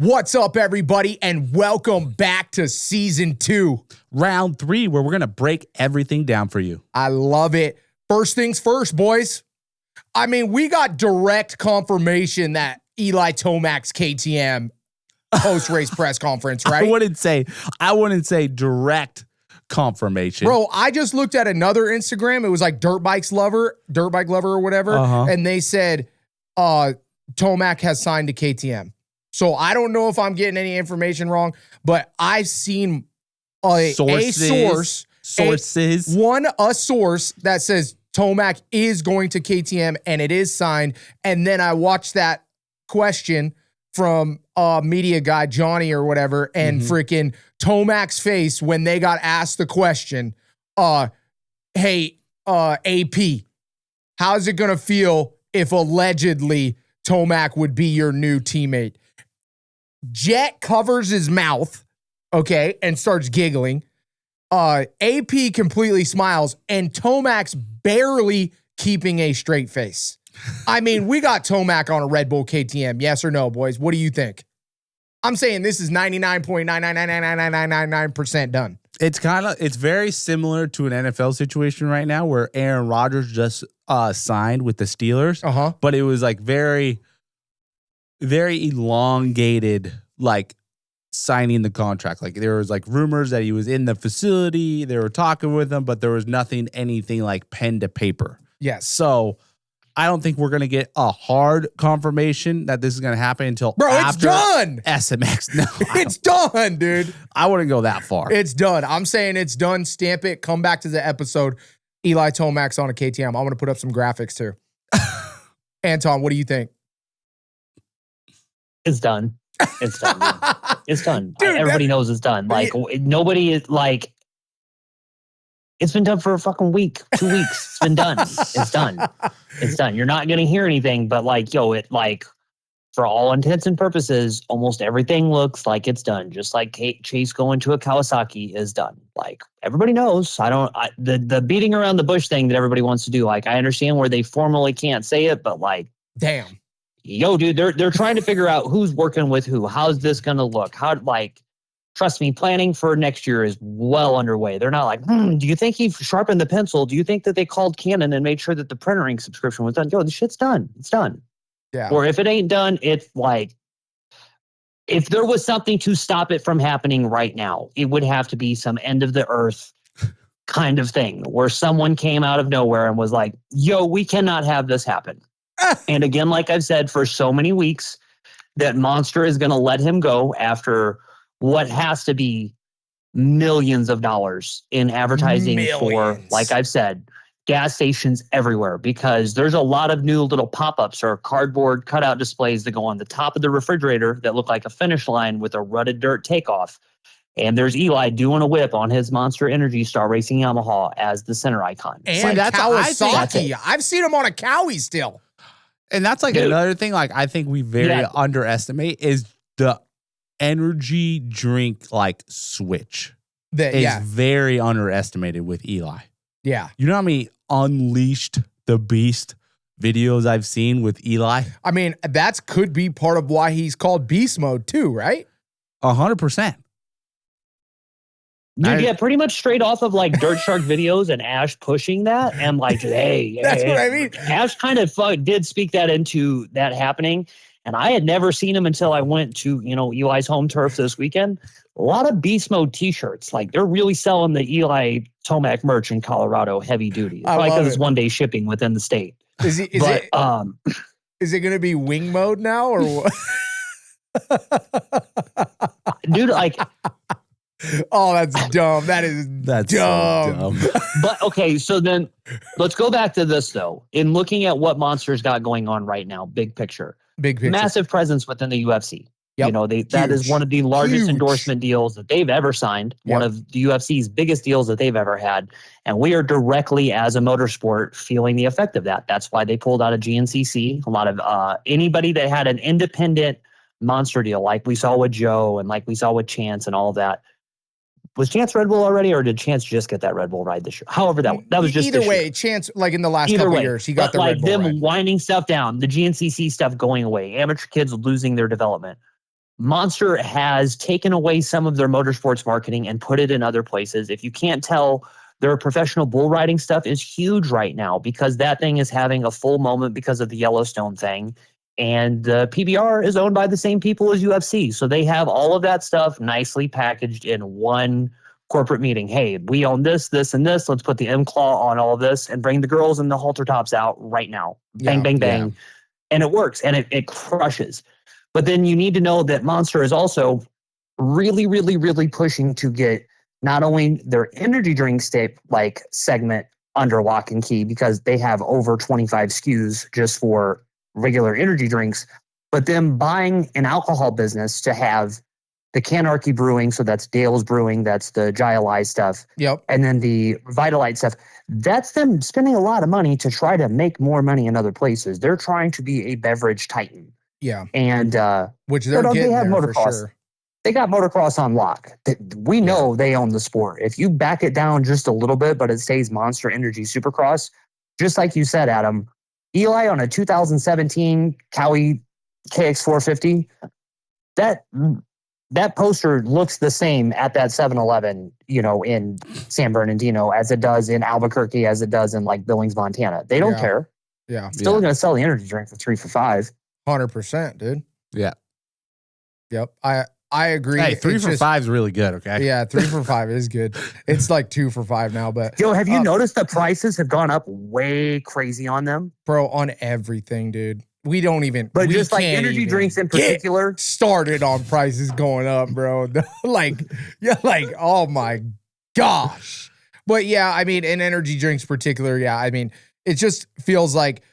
What's up, everybody, and welcome back to Season 2. Round 3, where we're going to break everything down for you. I love it. First things first, boys. I mean, we got direct confirmation that Eli Tomac's KTM post-race press conference, right? I wouldn't say direct confirmation. Bro, I just looked at another Instagram. It was like Dirt Bike Lover or whatever, and they said Tomac has signed to KTM. So I don't know if I'm getting any information wrong, but I've seen a source that says Tomac is going to KTM and it is signed. And then I watched that question from media guy Johnny or whatever, and freaking Tomac's face when they got asked the question, hey, AP, how's it gonna feel if allegedly Tomac would be your new teammate? Jett covers his mouth, okay, and starts giggling. AP completely smiles, and Tomac's barely keeping a straight face. I mean, we got Tomac on a Red Bull KTM. Yes or no, boys? What do you think? I'm saying this is 99.9999999% done. It's very similar to an NFL situation right now where Aaron Rodgers just signed with the Steelers, but it was like very, very elongated, like signing the contract. Like there was like rumors that he was in the facility, they were talking with him, but there was anything like pen to paper. Yes. So I don't think we're going to get a hard confirmation that this is going to happen until after it's done. SMX. No, it's done, dude. I wouldn't go that far. It's done. I'm saying it's done. Stamp it. Come back to the episode. Eli Tomac's on a KTM. I'm going to put up some graphics too. Anton, what do you think? It's done. It's done. It's done. Dude, everybody knows it's done. Like nobody is like. It's been done for a fucking week, 2 weeks. It's been done. It's done. It's done. You're not gonna hear anything, but like, for all intents and purposes, almost everything looks like it's done. Just like Chase going to a Kawasaki is done. Like everybody knows. The beating around the bush thing that everybody wants to do. Like I understand where they formally can't say it, but like, damn. Yo, dude, they're trying to figure out who's working with who. How's this going to look? Trust me, planning for next year is well underway. They're not like, do you think he sharpened the pencil? Do you think that they called Canon and made sure that the printer ink subscription was done? Yo, this shit's done. It's done. Yeah. Or if it ain't done, it's like, if there was something to stop it from happening right now, it would have to be some end of the earth kind of thing where someone came out of nowhere and was like, yo, we cannot have this happen. And again, like I've said for so many weeks, that Monster is going to let him go after what has to be millions of dollars in advertising for, like I've said, gas stations everywhere, because there's a lot of new little pop-ups or cardboard cutout displays that go on the top of the refrigerator that look like a finish line with a rutted dirt takeoff. And there's Eli doing a whip on his Monster Energy Star Racing Yamaha as the center icon. And that's Kawasaki. I've seen him on a Cowie still. And that's like another thing, like I think we very underestimate is the energy drink like switch. Is very underestimated with Eli. Yeah. You know how many Unleashed the Beast videos I've seen with Eli? I mean, that could be part of why he's called Beast Mode too, right? 100%. Dude, yeah, pretty much straight off of like Dirt Shark videos and Ash pushing that. And like, hey, that's what I mean. Ash kind of did speak that into that happening. And I had never seen him until I went to, Eli's home turf this weekend. A lot of Beast Mode t-shirts. Like they're really selling the Eli Tomac merch in Colorado heavy duty. Probably because it's 1 day shipping within the state. Is it going to be wing mode now or what? Dude, like... Oh, that's dumb. That's dumb. So dumb. But okay, so then let's go back to this though. In looking at what Monster's got going on right now, big picture, massive presence within the UFC. Yep. That is one of the largest endorsement deals that they've ever signed. Yep. One of the UFC's biggest deals that they've ever had, and we are directly as a motorsport feeling the effect of that. That's why they pulled out of GNCC. A lot of anybody that had an independent Monster deal, like we saw with Joe and like we saw with Chance and all of that. Was Chance Red Bull already, or did Chance just get that Red Bull ride this year? However, that was just either way. Chance, like in the last couple of years, he got the Red Bull ride. Them winding stuff down, the GNCC stuff going away, amateur kids losing their development. Monster has taken away some of their motorsports marketing and put it in other places. If you can't tell, their professional bull riding stuff is huge right now because that thing is having a full moment because of the Yellowstone thing. And PBR is owned by the same people as UFC. So they have all of that stuff nicely packaged in one corporate meeting. Hey, we own this, this, and this. Let's put the M-Claw on all of this and bring the girls and the halter tops out right now. Bang, bang, bang. Yeah. And it works, and it crushes. But then you need to know that Monster is also really, really, really pushing to get not only their energy drink segment under lock and key because they have over 25 SKUs just for regular energy drinks, but them buying an alcohol business to have the Canarchy Brewing, so that's Dale's Brewing, that's the Jai stuff, and then the Vitalite stuff. That's them spending a lot of money to try to make more money in other places. They're trying to be a beverage titan. Yeah. And which they're getting they have there motocross. for sure. They got motocross on lock. We know they own the sport. If you back it down just a little bit, but it stays Monster Energy Supercross, just like you said, Adam, Eli on a 2017 Cowie KX450, that poster looks the same at that 7-Eleven, in San Bernardino as it does in Albuquerque, as it does in like Billings, Montana. They don't care. Yeah. Still going to sell the energy drink for 3 for $5. 100%, dude. Yeah. Yep. I agree. Hey, 3 for $5 is really good, okay? Yeah, 3 for $5 is good. It's like 2 for $5 now, but... Yo, have you noticed the prices have gone up way crazy on them? Bro, on everything, dude. We don't even... But just like energy drinks in particular... started on prices going up, bro. Oh my gosh. But yeah, I mean, in energy drinks particular, yeah, I mean, it just feels like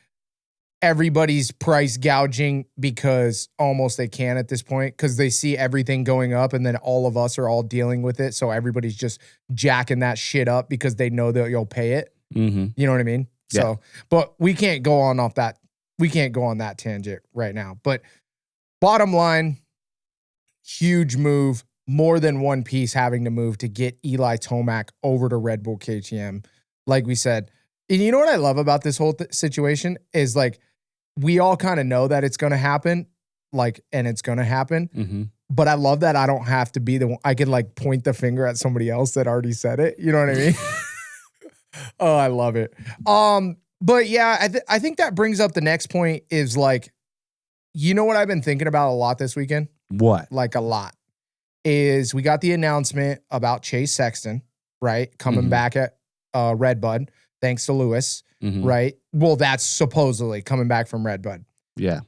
everybody's price gouging because almost they can at this point because they see everything going up and then all of us are all dealing with it. So everybody's just jacking that shit up because they know that you'll pay it. Mm-hmm. You know what I mean? Yeah. So, but we can't go on that. We can't go on that tangent right now. But bottom line, huge move, more than one piece having to move to get Eli Tomac over to Red Bull KTM. Like we said, and you know what I love about this whole situation is like, we all kind of know that it's going to happen, and it's going to happen. Mm-hmm. But I love that I don't have to be the one. I can point the finger at somebody else that already said it. You know what I mean? Oh, I love it. But yeah, I think that brings up the next point is you know what I've been thinking about a lot this weekend? What? A lot. Is we got the announcement about Chase Sexton, right? Coming back at Redbud, thanks to Lewis. Mm-hmm. Right? Well, that's supposedly coming back from Redbud. Yeah.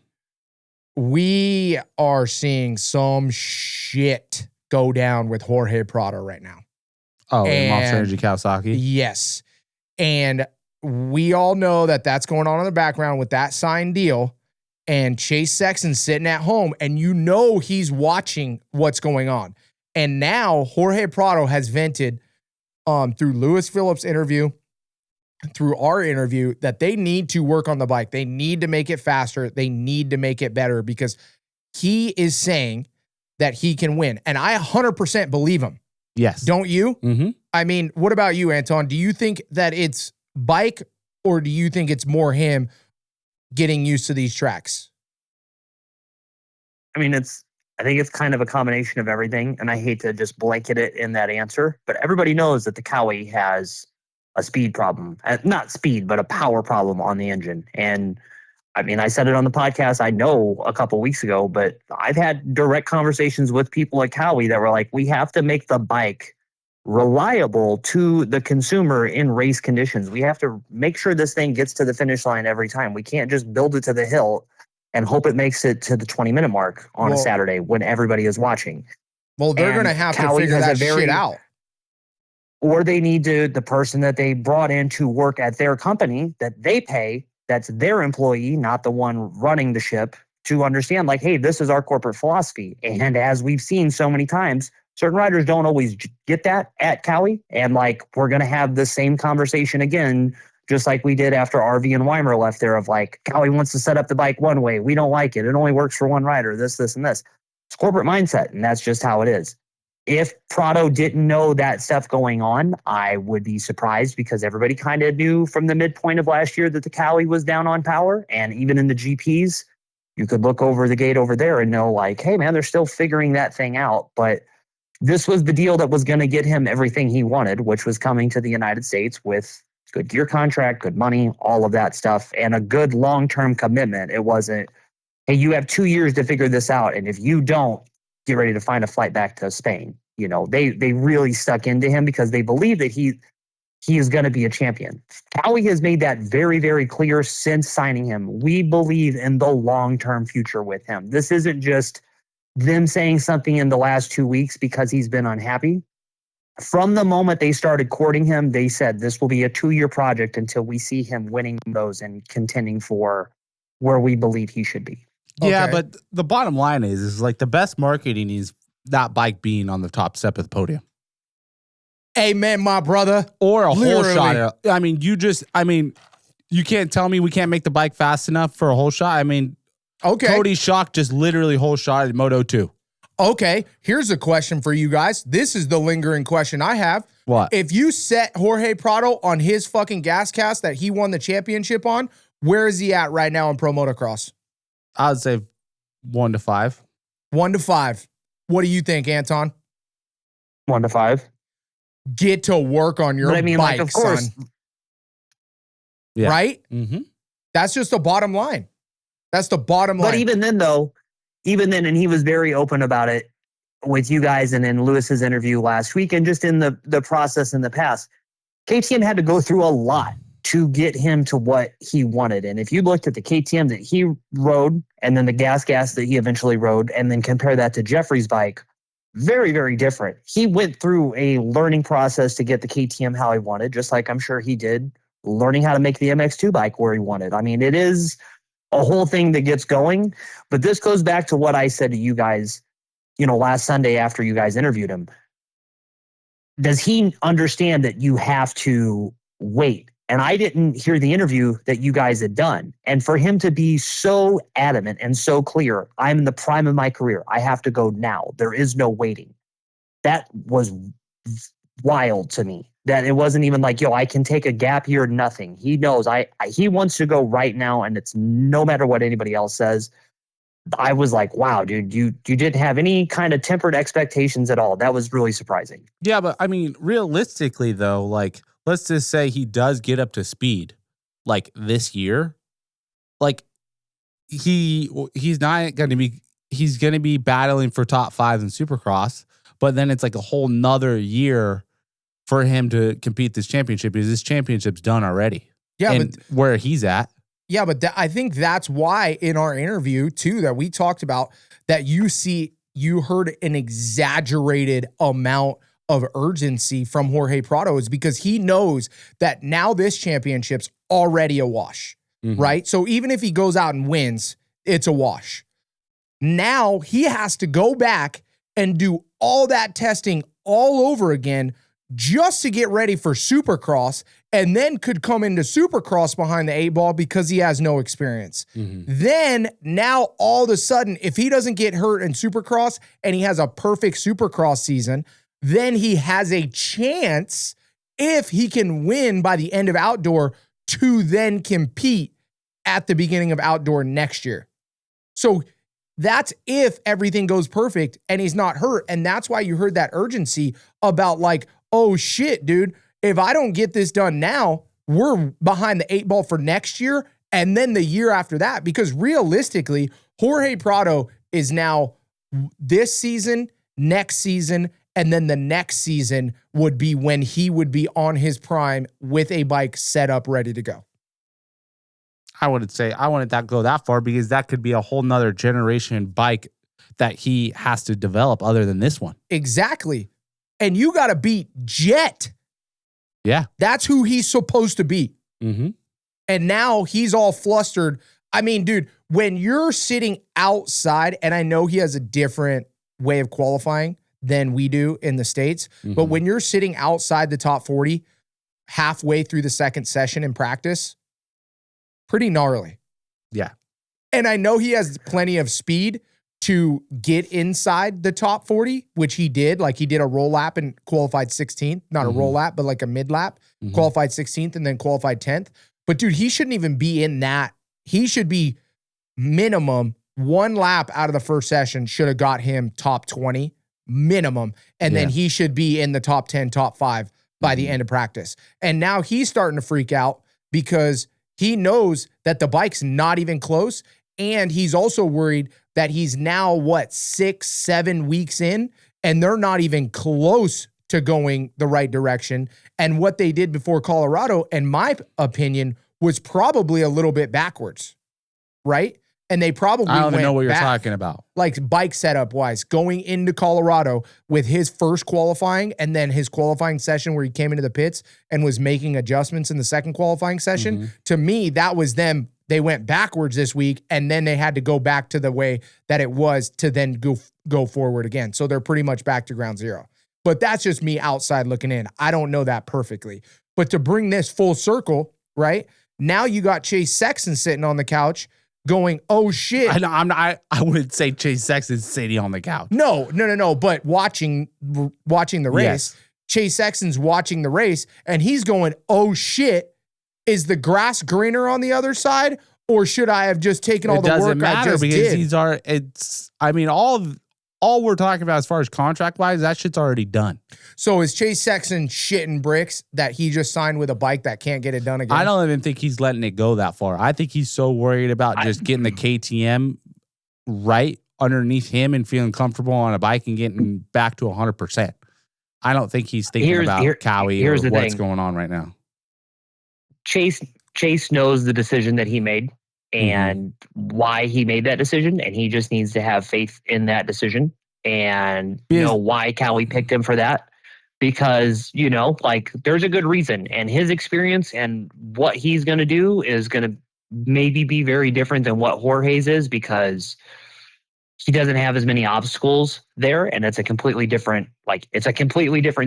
We are seeing some shit go down with Jorge Prado right now. Oh, and Monster Energy Kawasaki? Yes. And we all know that that's going on in the background with that signed deal. And Chase Sexton sitting at home, and he's watching what's going on. And now Jorge Prado has vented through Lewis Phillips' interview, through our interview, that they need to work on the bike. They need to make it faster. They need to make it better because he is saying that he can win. And I 100% believe him. Yes. Don't you? Mm-hmm. I mean, what about you, Anton? Do you think that it's bike or do you think it's more him getting used to these tracks? I mean, I think it's kind of a combination of everything. And I hate to just blanket it in that answer, but everybody knows that the Cowie has a speed problem, not speed, but a power problem on the engine. And I mean, I said it on the podcast, I know a couple weeks ago, but I've had direct conversations with people at Cowie that were like, we have to make the bike reliable to the consumer in race conditions. We have to make sure this thing gets to the finish line every time. We can't just build it to the hill and hope it makes it to the 20-minute mark on a Saturday when everybody is watching. Well, they're going to have to figure that shit out. Or they need to, the person that they brought in to work at their company that they pay, that's their employee, not the one running the ship, to understand hey, this is our corporate philosophy. And as we've seen so many times, certain riders don't always get that at Cowie. And we're going to have the same conversation again, just like we did after RV and Weimer left there of Cowie wants to set up the bike one way. We don't like it. It only works for one rider, this, and this. It's corporate mindset. And that's just how it is. If Prado didn't know that stuff going on, I would be surprised because everybody kind of knew from the midpoint of last year that the Cowie was down on power. And even in the GPs, You could look over the gate over there and know, like, hey, man, they're still figuring that thing out. But this was the deal that was going to get him everything he wanted, which was coming to the United States with good gear contract, good money, all of that stuff, and a good long-term commitment. It wasn't, hey, you have 2 years to figure this out, and if you don't, get ready to find a flight back to Spain. You know, they really stuck into him because they believe that he is going to be a champion. Howie has made that very, very clear since signing him. We believe in the long-term future with him. This isn't just them saying something in the last 2 weeks because he's been unhappy. From the moment they started courting him, they said this will be a 2-year project until we see him winning those and contending for where we believe he should be. Yeah, Okay. but the bottom line is like the best marketing is that bike being on the top step of the podium. Amen, my brother. Or a Literally. whole shot. You can't tell me we can't make the bike fast enough for a whole shot. I mean, Okay. Cody Schock just literally whole shot at Moto 2. Okay. Here's a question for you guys. This is the lingering question I have. What? If you set Jorge Prado on his fucking gas cast that he won the championship on, where is he at right now in Pro Motocross? I would say 1 to 5. 1 to 5. What do you think, Anton? 1 to 5. Get to work on your But I mean, bike, like, of course, son. Yeah. Right? Mm-hmm. That's just the bottom line. That's the bottom line. But even then, and he was very open about it with you guys and in Lewis's interview last week and just in the process in the past. KTM had to go through a lot to get him to what he wanted. And if you looked at the KTM that he rode and then the gas that he eventually rode and then compare that to Jeffrey's bike, very, very different. He went through a learning process to get the KTM how he wanted, just like I'm sure he did learning how to make the MX2 bike where he wanted. I mean, it is a whole thing that gets going, but this goes back to what I said to you guys, last Sunday after you guys interviewed him. Does he understand that you have to wait? And I didn't hear the interview that you guys had done. And for him to be so adamant and so clear, I'm in the prime of my career. I have to go now. There is no waiting. That was wild to me. That it wasn't even like, I can take a gap year, nothing. He knows he wants to go right now, and it's no matter what anybody else says. I was like, wow, dude, you didn't have any kind of tempered expectations at all. That was really surprising. Yeah, but I mean, realistically though, like, let's just say he does get up to speed, like this year, like he's not going to be, he's going to be battling for top 5 in Supercross, but then it's like a whole nother year for him to compete this championship because this championship's done already. Yeah, and but where he's at. Yeah, but I think that's why in our interview too that we talked about that you heard an exaggerated amount of urgency from Jorge Prado is because he knows that now this championship's already a wash, right? So even if he goes out and wins, it's a wash. Now he has to go back and do all that testing all over again just to get ready for Supercross, and then could come into Supercross behind the 8-ball because he has no experience. Then, now, all of a sudden, if he doesn't get hurt in Supercross and he has a perfect Supercross season, then he has a chance, if he can win by the end of Outdoor, to then compete at the beginning of Outdoor next year. So that's if everything goes perfect and he's not hurt. And that's why you heard that urgency about like, oh shit, dude, if I don't get this done now, we're behind the 8-ball for next year and then the year after that. Because realistically, Jorge Prado is now this season, next season, and then the next season would be when he would be on his prime with a bike set up, ready to go. I wouldn't say I wouldn't go that far because that could be a whole nother generation bike that he has to develop other than this one. Exactly. And you got to beat Jett. Yeah. That's who he's supposed to beat. And now he's all flustered. I mean, dude, when you're sitting outside, and I know he has a different way of qualifying than we do in the States, but when you're sitting outside the top 40 halfway through the second session in practice, pretty gnarly. Yeah. And I know he has plenty of speed to get inside the top 40, which he did. Like he did a roll lap and qualified 16th. Not a roll lap, but like a mid lap. Qualified 16th and then qualified 10th. But dude, he shouldn't even be in that. He should be minimum one lap out of the first session should have got him top 20 minimum. And then he should be in the top 10, top 5 by the end of practice. And now he's starting to freak out because he knows that the bike's not even close. And he's also worried that he's now, 6-7 weeks in, and they're not even close to going the right direction. And what they did before Colorado, in my opinion, was probably a little bit backwards, right? And they probably I don't even went know what you're back, talking about. like bike setup wise, going into Colorado with his first qualifying and then his qualifying session where he came into the pits and was making adjustments in the second qualifying session. To me, that was them. They went backwards this week, and then they had to go back to the way that it was to then go forward again. So they're pretty much back to ground zero. But that's just me outside looking in. I don't know that perfectly. But to bring this full circle, right? Now you got Chase Sexton sitting on the couch going, oh shit. I wouldn't say Chase Sexton's sitting on the couch. No. But watching the race, Chase Sexton's watching the race, and he's going, oh shit. Is the grass greener on the other side, or should I have just taken all the work I just did? All we're talking about as far as contract wise, that shit's already done. So is Chase Sexton shitting bricks that he just signed with a bike that can't get it done again? I don't even think he's letting it go that far. I think he's so worried about just getting the KTM right underneath him and feeling comfortable on a bike and getting back to 100%. I don't think he's thinking about Cowie or what's going on right now. Chase knows the decision that he made and why he made that decision, and he just needs to have faith in that decision and know why Cowie picked him for that. Because, there's a good reason, and his experience and what he's going to do is going to maybe be very different than what Jorge's is, because he doesn't have as many obstacles there, and it's a completely different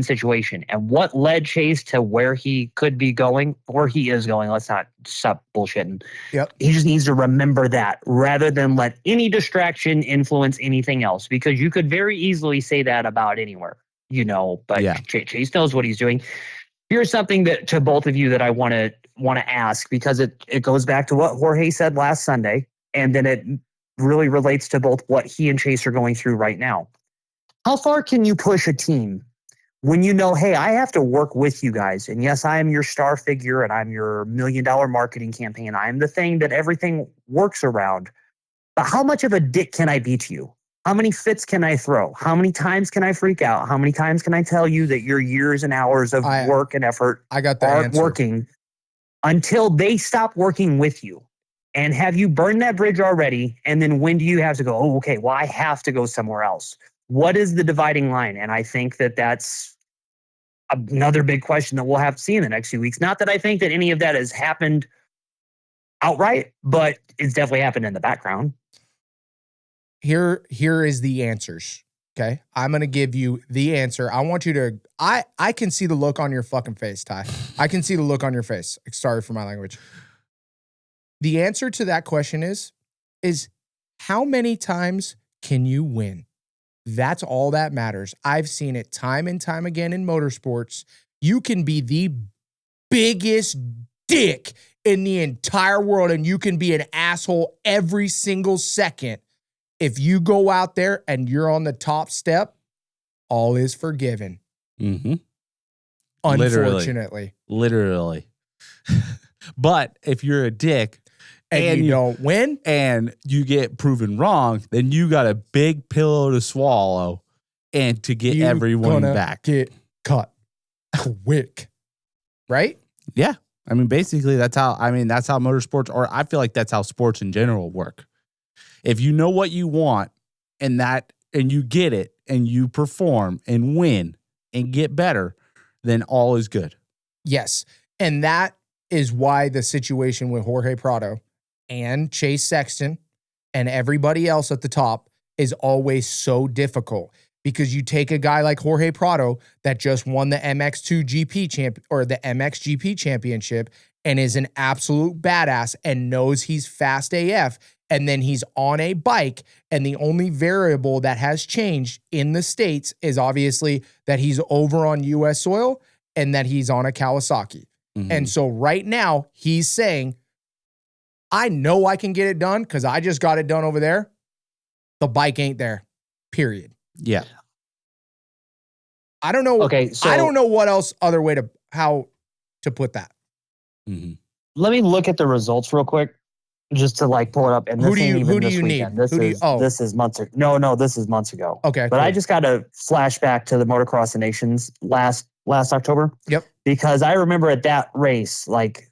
situation. And what led Chase to where he could be going, or he is going, let's not stop bullshitting. Yep. He just needs to remember that rather than let any distraction influence anything else, because you could very easily say that about anywhere, but Chase knows what he's doing. Here's something that to both of you that I want to ask, because it goes back to what Jorge said last Sunday, and then it really relates to both what he and Chase are going through right now. How far can you push a team when you know, hey, I have to work with you guys, and yes, I am your star figure and I'm your $1 million marketing campaign. I'm the thing that everything works around. But how much of a dick can I be to you? How many fits can I throw? How many times can I freak out? How many times can I tell you that your years and hours of work and effort aren't working until they stop working with you? And have you burned that bridge already? And then when do you have to go, oh, okay, well, I have to go somewhere else? What is the dividing line? And I think that that's another big question that we'll have to see in the next few weeks. Not that I think that any of that has happened outright, but it's definitely happened in the background. Here is the answers. Okay. I'm going to give you the answer. I want you to, I can see the look on your fucking face, Ty. I can see the look on your face. Sorry for my language. The answer to that question is how many times can you win? That's all that matters. I've seen it time and time again in motorsports. You can be the biggest dick in the entire world, and you can be an asshole every single second. If you go out there and you're on the top step, all is forgiven. Mm-hmm. Unfortunately. Literally. But if you're a dick, and you don't win, and you get proven wrong, then you got a big pillow to swallow and to get everyone back. Get cut quick. Right? Yeah. I mean, basically that's how motorsports, or I feel like that's how sports in general work. If you know what you want and you get it and you perform and win and get better, then all is good. Yes. And that is why the situation with Jorge Prado and Chase Sexton and everybody else at the top is always so difficult, because you take a guy like Jorge Prado that just won the MX2 GP or the MXGP championship and is an absolute badass and knows he's fast AF, and then he's on a bike, and the only variable that has changed in the States is obviously that he's over on US soil and that he's on a Kawasaki. Mm-hmm. And so right now he's saying, I know I can get it done because I just got it done over there, the bike ain't there. Period. Yeah. I don't know. Okay, so I don't know what else other way to how to put that. Mm-hmm. Let me look at the results real quick, just to like pull it up. And this ain't even this weekend. This is months ago. No, this is months ago. Okay, but cool. I just got a flashback to the Motocross of Nations last October. Yep. Because I remember at that race, like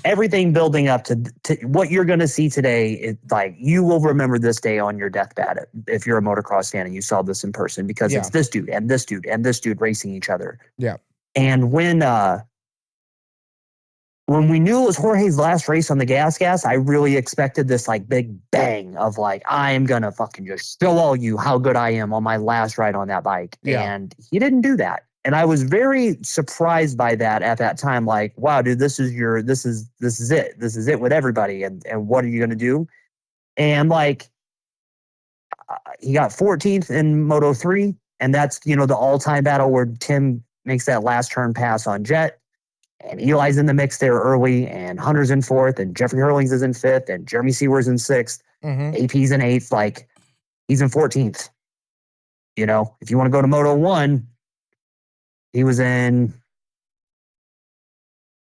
everything building up to what you're going to see today. It, like you will remember this day on your deathbed if you're a motocross fan and you saw this in person, because it's this dude and this dude and this dude racing each other. Yeah. And when we knew it was Jorge's last race on the gas, I really expected this like big bang of like, I am going to fucking just show all you how good I am on my last ride on that bike. Yeah. And he didn't do that. And I was very surprised by that at that time. Like, wow, dude, this is it. This is it with everybody. And what are you going to do? And like, he got 14th in Moto 3. And that's, the all-time battle where Tim makes that last turn pass on Jett. And Eli's in the mix there early. And Hunter's in 4th. And Jeffrey Hurlings is in 5th. And Jeremy Seawor's in 6th. Mm-hmm. AP's in 8th. Like, he's in 14th. If you want to go to Moto 1, he was in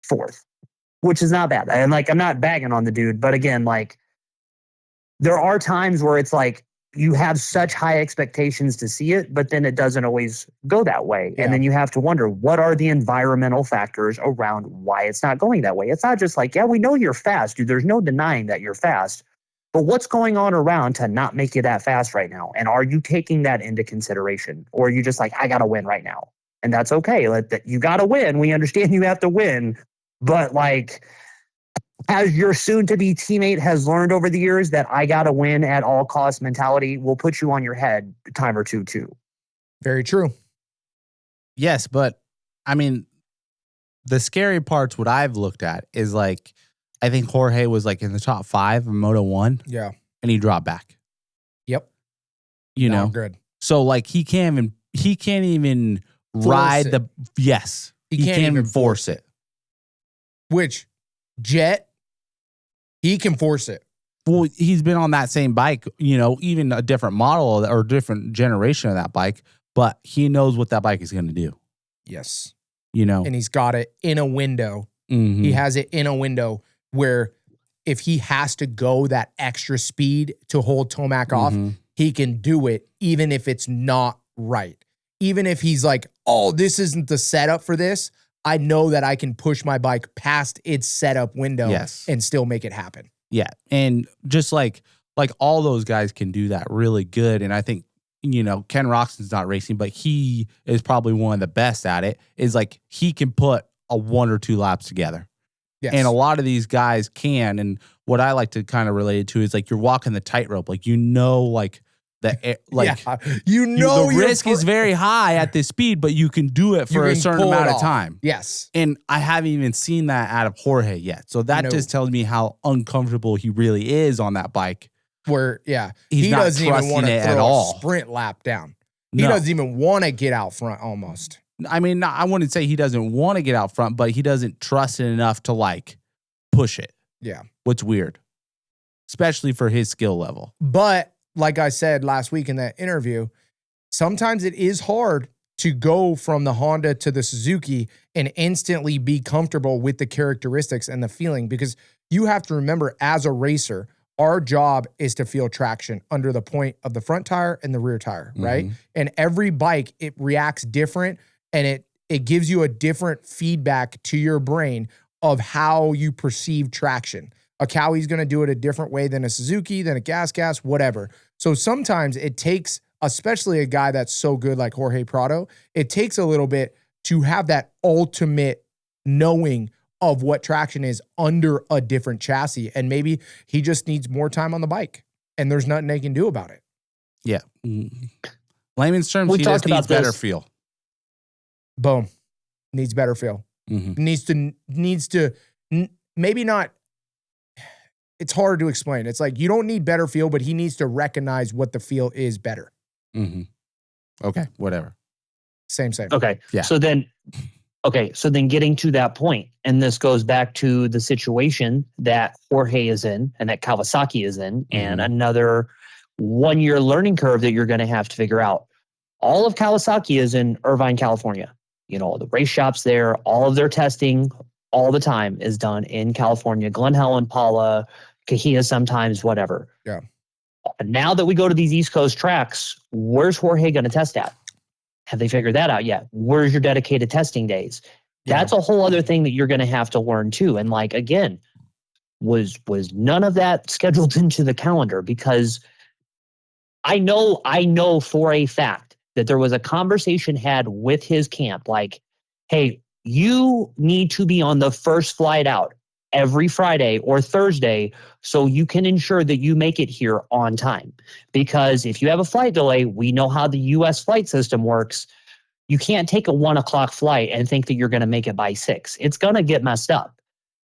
4th, which is not bad. And like, I'm not bagging on the dude, but again, like there are times where it's like you have such high expectations to see it, but then it doesn't always go that way. Yeah. And then you have to wonder, what are the environmental factors around why it's not going that way? It's not just like, yeah, we know you're fast, dude. There's no denying that you're fast, but what's going on around to not make you that fast right now? And are you taking that into consideration? Or are you just like, I got to win right now? And that's okay. You got to win. We understand you have to win. But like, as your soon-to-be teammate has learned over the years, that I got to win at all costs mentality will put you on your head a time or two, too. Very true. Yes, but I mean, the scary parts, what I've looked at is like, I think Jorge was like in the top 5 of Moto 1. Yeah. And he dropped back. Yep. You know? Good. So like, he can't even ride the he can't even force it. Which Jett, he can force it. Well, he's been on that same bike, even a different model or different generation of that bike, but he knows what that bike is going to do. Yes. And he's got it in a window. Mm-hmm. He has it in a window where if he has to go that extra speed to hold Tomac off, he can do it even if it's not right. Even if he's like, oh, this isn't the setup for this, I know that I can push my bike past its setup window and still make it happen. Yeah. And just like all those guys can do that really good. And I think, Ken Roxon's not racing, but he is probably one of the best at it, is like he can put a 1 or 2 laps together. Yes. And a lot of these guys can. And what I like to kind of relate it to is like you're walking the tightrope. Like, the risk is very high at this speed, but you can do it for a certain amount of time. Yes. And I haven't even seen that out of Jorge yet. So that just tells me how uncomfortable he really is on that bike. Where, he doesn't even want to throw a sprint lap down. He doesn't even want to get out front almost. I mean, I wouldn't say he doesn't want to get out front, but he doesn't trust it enough to like push it. Yeah. What's weird, especially for his skill level. But like I said last week in that interview, sometimes it is hard to go from the Honda to the Suzuki and instantly be comfortable with the characteristics and the feeling, because you have to remember, as a racer, our job is to feel traction under the point of the front tire and the rear tire, right? And every bike, it reacts different, and it gives you a different feedback to your brain of how you perceive traction. A Cowie's going to do it a different way than a Suzuki, than a gas, whatever. So sometimes it takes, especially a guy that's so good like Jorge Prado, it takes a little bit to have that ultimate knowing of what traction is under a different chassis. And maybe he just needs more time on the bike, and there's nothing they can do about it. Yeah. Layman's terms, he just needs better feel. Boom. Needs better feel. Needs to maybe not. It's hard to explain. It's like, you don't need better feel, but he needs to recognize what the feel is better. Okay, whatever. Same. Okay. Yeah. So then getting to that point, and this goes back to the situation that Jorge is in and that Kawasaki is in, and another 1-year learning curve that you're going to have to figure out. All of Kawasaki is in Irvine, California. The race shops there, all of their testing all the time is done in California. Glen Helen, Paula, Kahia sometimes, whatever. Yeah. Now that we go to these East Coast tracks, where's Jorge going to test at? Have they figured that out yet? Where's your dedicated testing days? That's a whole other thing that you're going to have to learn too. And again, was none of that scheduled into the calendar? Because I know for a fact that there was a conversation had with his camp, hey, you need to be on the first flight out every Friday or Thursday so you can ensure that you make it here on time. Because if you have a flight delay, we know how the U.S. flight system works. You can't take a 1:00 flight and think that you're going to make it by 6. It's going to get messed up.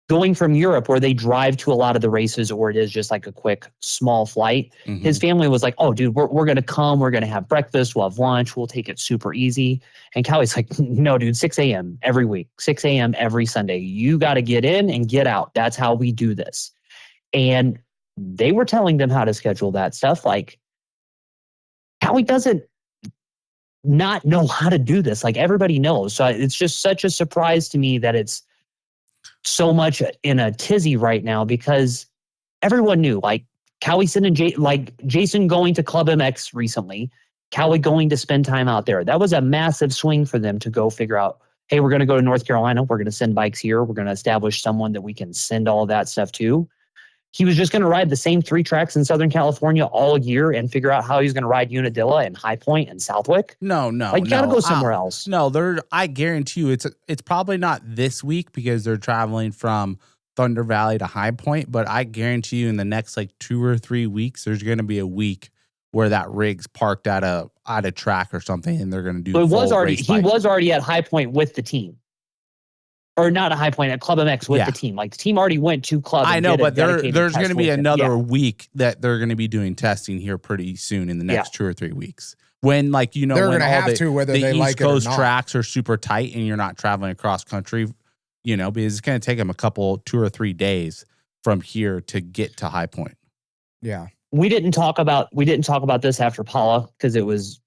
Going from Europe, where they drive to a lot of the races, or it is just a quick, small flight, his family was like, oh, dude, we're going to come. We're going to have breakfast. We'll have lunch. We'll take it super easy. And Cowie's like, no, dude, 6 a.m. every week, 6 a.m. every Sunday. You got to get in and get out. That's how we do this. And they were telling them how to schedule that stuff. Howie doesn't not know how to do this. Everybody knows. So it's just such a surprise to me that it's so much in a tizzy right now, because everyone knew, Cowieson and Jason going to Club MX recently, Cowie going to spend time out there. That was a massive swing for them to go figure out, hey, we're going to go to North Carolina. We're going to send bikes here. We're going to establish someone that we can send all that stuff to. He was just going to ride the same 3 tracks in Southern California all year and figure out how he's going to ride Unadilla and High Point and Southwick. No. You got to go somewhere else. No, I guarantee you it's probably not this week because they're traveling from Thunder Valley to High Point, but I guarantee you in the next 2 or 3 weeks, there's going to be a week where that rig's parked at a track or something and they're going to do he was already at High Point with the team. Or not a High Point, at Club MX with the team. The team already went to Club. I know, but there's going to be another week that they're going to be doing testing here pretty soon in the next 2 or 3 weeks. When they're going to have to, whether they like it or not. East Coast tracks are super tight and you're not traveling across country, because it's going to take them 2 or 3 days from here to get to High Point. Yeah. We didn't talk about this after Paula because it was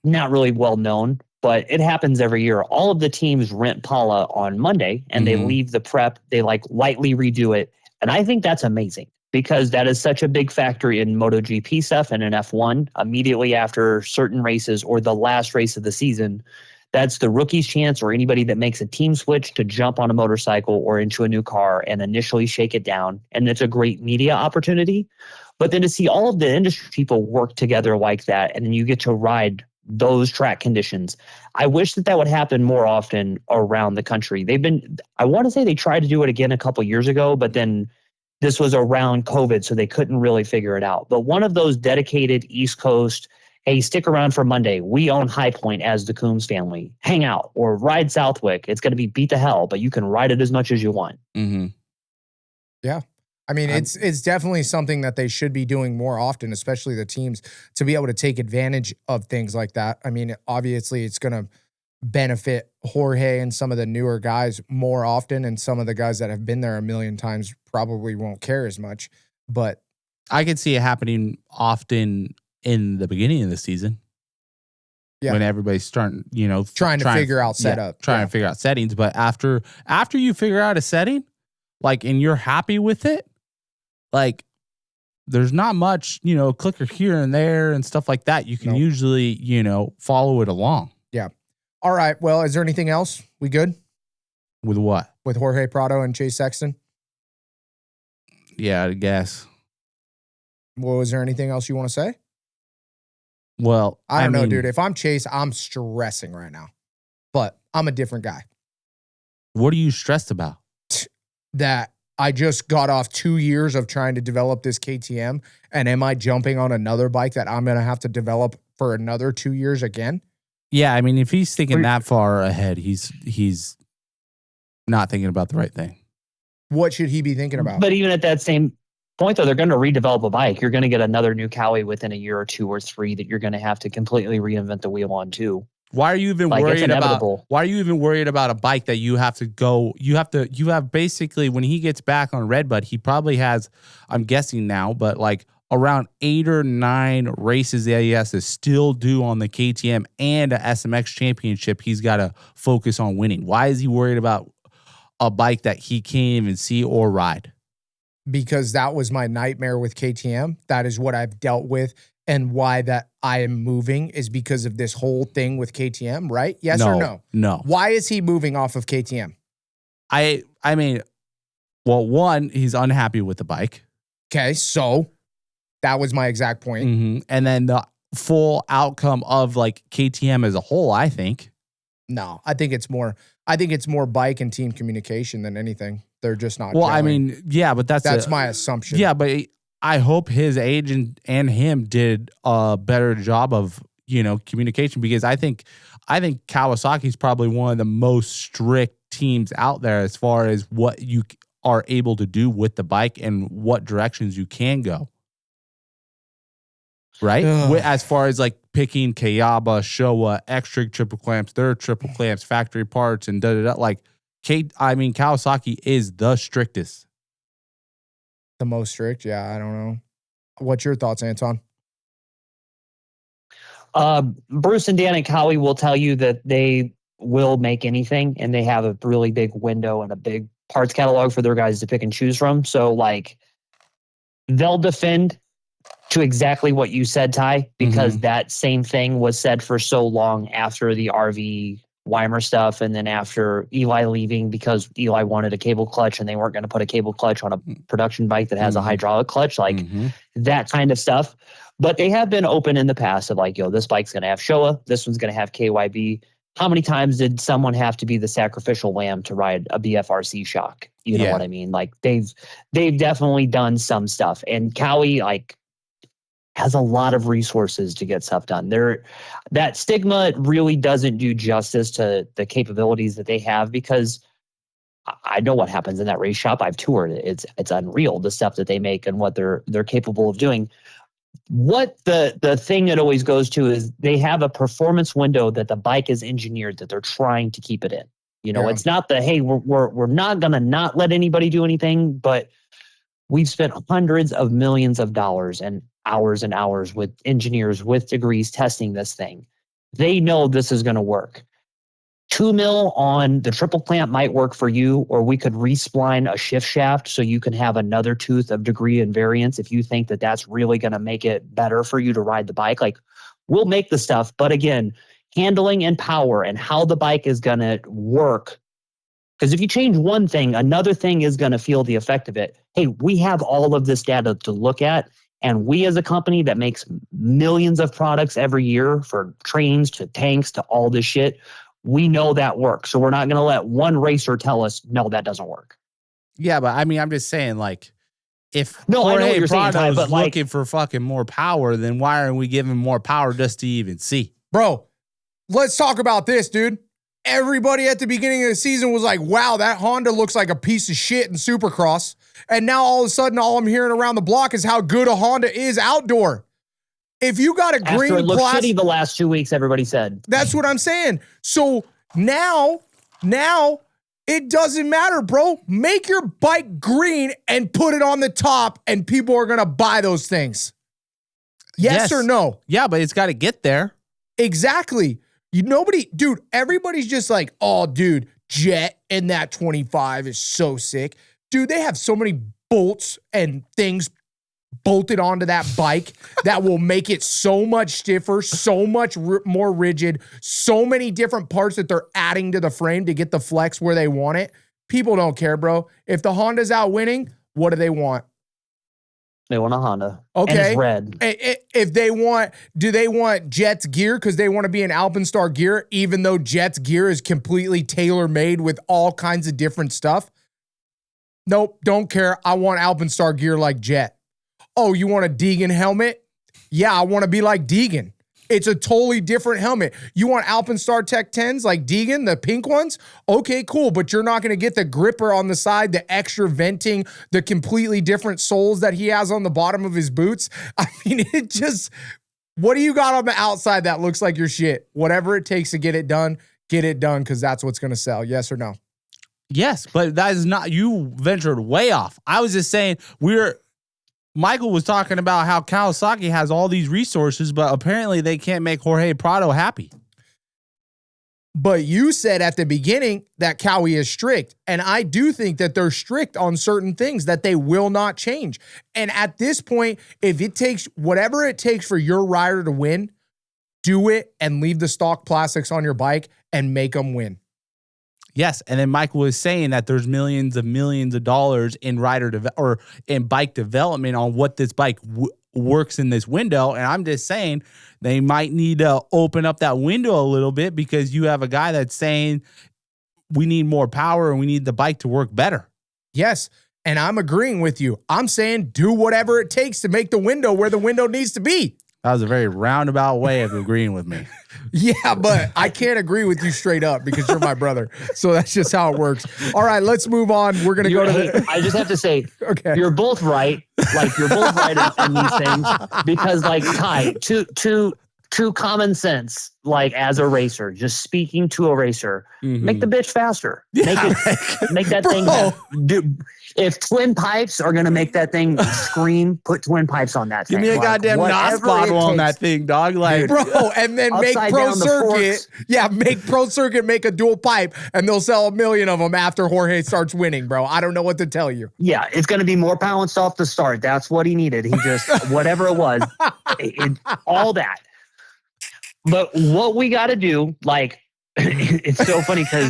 not really well known. But it happens every year. All of the teams rent Paula on Monday and they leave the prep. They lightly redo it. And I think that's amazing because that is such a big factor in MotoGP stuff and in F1 immediately after certain races or the last race of the season. That's the rookie's chance or anybody that makes a team switch to jump on a motorcycle or into a new car and initially shake it down. And it's a great media opportunity. But then to see all of the industry people work together like that and then you get to ride those track conditions. I wish that would happen more often around the country. I want to say they tried to do it again a couple years ago, but then this was around COVID, so they couldn't really figure it out. But one of those dedicated East Coast, hey, stick around for Monday. We own High Point as the Coombs family. Hang out or ride Southwick. It's going to be beat to hell, but you can ride it as much as you want. Mm-hmm. Yeah. I mean, it's definitely something that they should be doing more often, especially the teams, to be able to take advantage of things like that. I mean, obviously, it's going to benefit Jorge and some of the newer guys more often, and some of the guys that have been there a million times probably won't care as much. But I could see it happening often in the beginning of the season. Yeah. When everybody's starting, trying to figure out setup. Trying to figure out settings. But after you figure out a setting, and you're happy with it, there's not much, clicker here and there and stuff like that. You can usually, follow it along. Yeah. All right. Well, is there anything else? We good? With what? With Jorge Prado and Chase Sexton? Yeah, I guess. Well, is there anything else you want to say? Well, I don't know, dude. If I'm Chase, I'm stressing right now. But I'm a different guy. What are you stressed about? That I just got off 2 years of trying to develop this KTM, and am I jumping on another bike that I'm going to have to develop for another 2 years again? Yeah, I mean, if he's thinking that far ahead, he's not thinking about the right thing. What should he be thinking about? But even at that same point, though, they're going to redevelop a bike. You're going to get another new Cowie within a year or 2 or 3 that you're going to have to completely reinvent the wheel on too. Why are you even worried about a bike that you have to go? You have basically, when he gets back on Redbud, he probably has, I'm guessing now, but around 8 or 9 races that he has to still do on the KTM and a SMX championship he's got to focus on winning. Why is he worried about a bike that he can't even see or ride? Because that was my nightmare with KTM. That is what I've dealt with, and why that I am moving is because of this whole thing with KTM, right? Yes or no? No. Why is he moving off of KTM? I mean, well, one, he's unhappy with the bike. Okay, so that was my exact point. Mm-hmm. And then the full outcome of like KTM as a whole, I think. No, I think it's more bike and team communication than anything. They're just not. Well, gelling. I mean, yeah, but that's my assumption. Yeah, but I hope his agent and him did a better job of, communication, because I think Kawasaki's probably one of the most strict teams out there as far as what you are able to do with the bike and what directions you can go. Right? As far as like picking Kayaba, Showa, X-Trig triple clamps, their triple clamps, factory parts, and da-da-da. Like, Kawasaki is the strictest. The most strict? Yeah, I don't know. What's your thoughts, Anton? Bruce and Dan and Cowie will tell you that they will make anything, and they have a really big window and a big parts catalog for their guys to pick and choose from. So, like, they'll defend to exactly what you said, Ty, because that same thing was said for so long after the RV Weimer stuff, and then after Eli leaving because Eli wanted a cable clutch and they weren't going to put a cable clutch on a production bike that has a hydraulic clutch, like that kind of stuff. But they have been open in the past of like, this bike's going to have Showa, this one's going to have KYB. How many times did someone have to be the sacrificial lamb to ride a BFRC shock? You know what I mean? Like they've definitely done some stuff, and Cowie has a lot of resources to get stuff done. That stigma really doesn't do justice to the capabilities that they have, because I know what happens in that race shop. I've toured it. It's unreal, the stuff that they make and what they're capable of doing. What the thing it always goes to is they have a performance window that the bike is engineered that they're trying to keep it in. It's not hey, we're not gonna not let anybody do anything, but we've spent hundreds of millions of dollars and hours with engineers with degrees testing this thing. They know this is going to work. 2 mil on the triple clamp might work for you, or we could respline a shift shaft so you can have another tooth of degree and variance if you think that that's really going to make it better for you to ride the bike. Like, we'll make the stuff, but again, handling and power and how the bike is going to work. Because if you change one thing, another thing is going to feel the effect of it. Hey, we have all of this data to look at. And we, as a company that makes millions of products every year, for trains to tanks to all this shit, we know that works. So we're not going to let one racer tell us, no, that doesn't work. Yeah, but I mean, I'm just saying, like, if I know what you're saying, Ty, but looking for fucking more power, then why aren't we giving more power just to even see? Bro, let's talk about this, dude. Everybody at the beginning of the season was like, wow, that Honda looks like a piece of shit in Supercross. And now all of a sudden, all I'm hearing around the block is how good a Honda is outdoor. If you got a green After it looked shitty the last 2 weeks, everybody said. That's what I'm saying. So now it doesn't matter, bro. Make your bike green and put it on the top, and people are going to buy those things. Yes or no? Yeah, but it's got to get there. Exactly. Dude, everybody's just like, oh, dude, Jett in that 25 is so sick. Dude, they have so many bolts and things bolted onto that bike that will make it so much stiffer, so much more rigid, so many different parts that they're adding to the frame to get the flex where they want it. People don't care, bro. If the Honda's out winning, what do they want? They want a Honda. Okay. And it's red. If they do they want Jett's gear because they want to be an Alpenstar gear, even though Jett's gear is completely tailor-made with all kinds of different stuff? Nope, don't care. I want Alpenstar gear like Jett. Oh, you want a Deegan helmet? Yeah, I want to be like Deegan. It's a totally different helmet. You want Alpenstar Tech 10s like Deegan, the pink ones? Okay, cool, but you're not going to get the gripper on the side, the extra venting, the completely different soles that he has on the bottom of his boots. I mean, what do you got on the outside that looks like your shit? Whatever it takes to get it done, because that's what's going to sell. Yes or no? Yes, but that is not, you ventured way off. I was just saying Michael was talking about how Kawasaki has all these resources, but apparently they can't make Jorge Prado happy. But you said at the beginning that Cowie is strict. And I do think that they're strict on certain things that they will not change. And at this point, if it takes whatever it takes for your rider to win, do it and leave the stock plastics on your bike and make them win. Yes, and then Michael was saying that there's millions of dollars in or in bike development on what this bike works in this window, and I'm just saying they might need to open up that window a little bit because you have a guy that's saying we need more power and we need the bike to work better. Yes, and I'm agreeing with you. I'm saying do whatever it takes to make the window where the window needs to be. That was a very roundabout way of agreeing with me. Yeah, but I can't agree with you straight up because you're my brother. So that's just how it works. All right, let's move on. We're going to go to the... I just have to say, okay, you're both right. Like, you're both right in these things because, like, Ty, to common sense, like, as a racer, just speaking to a racer, make the bitch faster. Make that thing... If twin pipes are going to make that thing scream, put twin pipes on that thing. Give me a goddamn NOS bottle on that thing, dog. Like, bro, and then make Pro Circuit. Yeah, make Pro Circuit make a dual pipe, and they'll sell 1 million of them after Jorge starts winning, bro. I don't know what to tell you. Yeah, it's going to be more balanced off the start. That's what he needed. He just, whatever it was, all that. But what we got to do, like, it's so funny because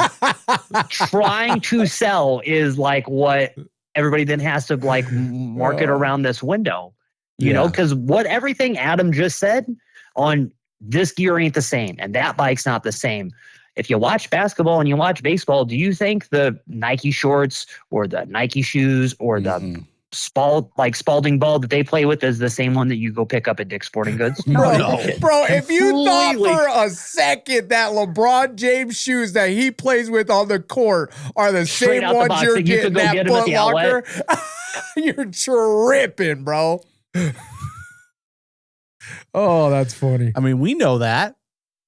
trying to sell is like what everybody then has to like market around this window, you know, because what everything Adam just said on this gear ain't the same and that bike's not the same. If you watch basketball and you watch baseball, do you think the Nike shorts or the Nike shoes or the Spalding ball that they play with is the same one that you go pick up at Dick's Sporting Goods? Bro, if you thought for a second that LeBron James shoes that he plays with on the court are the same ones you're getting at Foot Locker, you're tripping, bro. Oh, that's funny. I mean, we know that.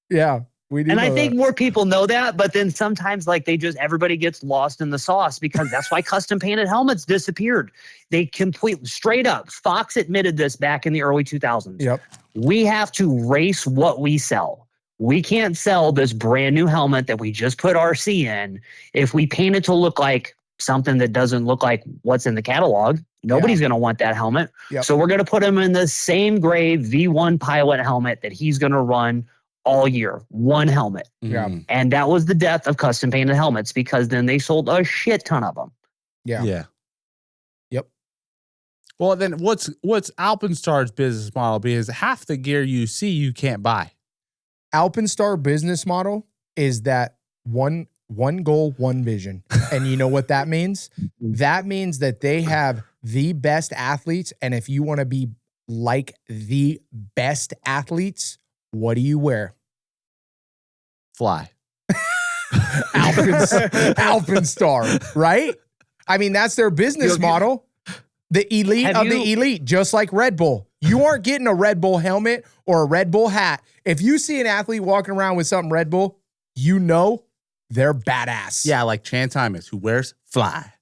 Yeah. And I think more people know that, but then sometimes like everybody gets lost in the sauce because that's why custom painted helmets disappeared. They completely straight up. Fox admitted this back in the early 2000s. Yep. We have to race what we sell. We can't sell this brand new helmet that we just put RC in if we paint it to look like something that doesn't look like what's in the catalog. Nobody's going to want that helmet. Yep. So we're going to put him in the same gray V1 Pilot helmet that he's going to run all year, one helmet. Yeah. And that was the death of custom painted helmets because then they sold a shit ton of them. Yeah. Yeah. Yep. Well, then what's Alpenstar's business model? Because half the gear you see, you can't buy. Alpenstar business model is that one goal, one vision. And you know what that means? That means that they have the best athletes. And if you want to be like the best athletes, what do you wear? Fly. Alpenstar, right? I mean, that's their business model. The elite of the elite, just like Red Bull. You aren't getting a Red Bull helmet or a Red Bull hat. If you see an athlete walking around with something Red Bull, you know they're badass. Yeah, like Chance Hymas, who wears Fly.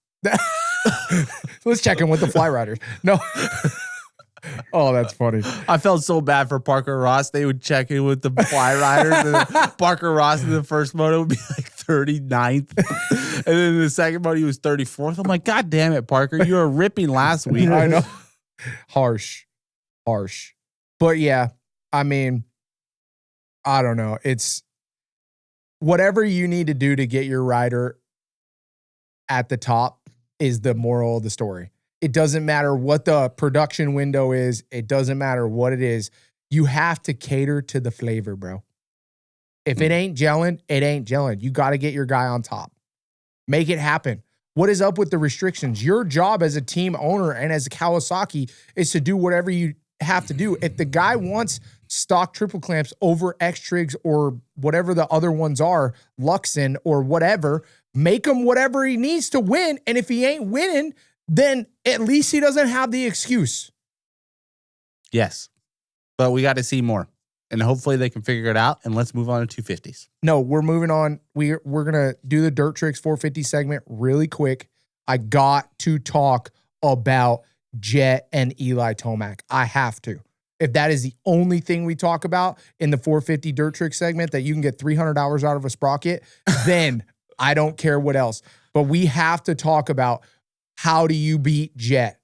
Let's check in with the Fly Riders. No. Oh, that's funny. I felt so bad for Parker Ross. They would check in with the Fly Riders. And Parker Ross in the first moto would be like 39th. And then in the second moto, he was 34th. I'm like, God damn it, Parker. You were ripping last week. I know. Harsh. But yeah, I mean, I don't know. It's whatever you need to do to get your rider at the top is the moral of the story. It doesn't matter what the production window is. It doesn't matter what it is. You have to cater to the flavor, bro. If it ain't gelling, it ain't gelling. You got to get your guy on top. Make it happen. What is up with the restrictions? Your job as a team owner and as a Kawasaki is to do whatever you have to do. If the guy wants stock triple clamps over X-Trigs or whatever the other ones are, Luxon or whatever, make him whatever he needs to win. And if he ain't winning, then at least he doesn't have the excuse. Yes. But we got to see more. And hopefully they can figure it out. And let's move on to 250s. No, we're moving on. We're going to do the Dirt Tricks 450 segment really quick. I got to talk about Jett and Eli Tomac. I have to. If that is the only thing we talk about in the 450 Dirt Trick segment, that you can get $300 out of a sprocket, then I don't care what else. But we have to talk about, how do you beat Jett?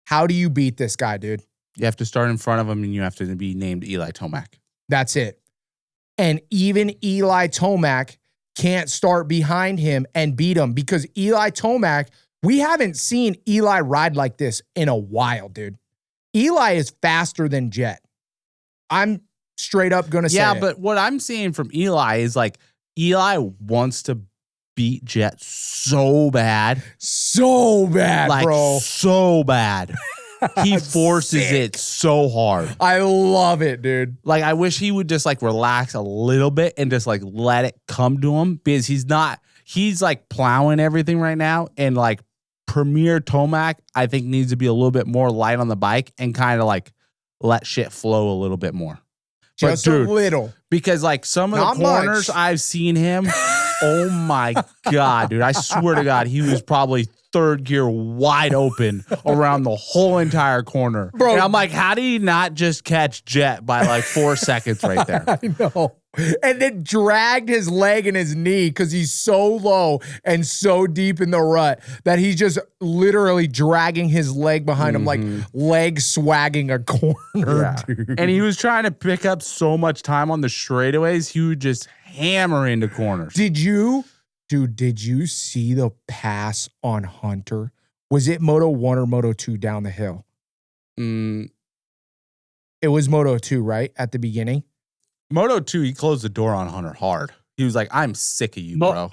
How do you beat this guy, dude? You have to start in front of him, and you have to be named Eli Tomac. That's it. And even Eli Tomac can't start behind him and beat him, because Eli Tomac, we haven't seen Eli ride like this in a while, dude. Eli is faster than Jett. I'm straight up going to say it. But what I'm seeing from Eli is like, Eli wants to beat Jett so bad. So bad, like, bro. So bad. He forces it so hard. I love it, dude. Like, I wish he would just like relax a little bit and just like let it come to him, because he's like plowing everything right now. And like Premier Tomac, I think, needs to be a little bit more light on the bike and kind of like let shit flow a little bit more. Just a little. Because like some of the corners I've seen him, oh my God, dude. I swear to God, he was probably third gear wide open around the whole entire corner. Bro, and I'm like, how did he not just catch Jett by like 4 seconds right there? I know. And then dragged his leg and his knee, because he's so low and so deep in the rut that he's just literally dragging his leg behind him, like leg swagging a corner, dude. And he was trying to pick up so much time on the straightaways, he would just hammer into corners. Did you see the pass on Hunter? Was it Moto 1 or Moto 2 down the hill? It was Moto 2, right? At the beginning? Moto 2, he closed the door on Hunter hard. He was like, I'm sick of you, bro.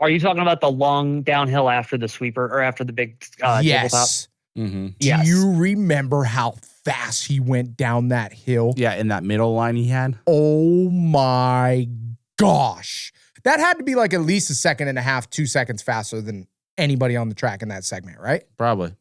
Are you talking about the long downhill after the sweeper, or after the big yes. Mm-hmm. Do you remember how fast he went down that hill? Yeah, in that middle line he had. Oh my gosh. That had to be like at least 1.5 seconds, 2 seconds faster than anybody on the track in that segment, right? Probably.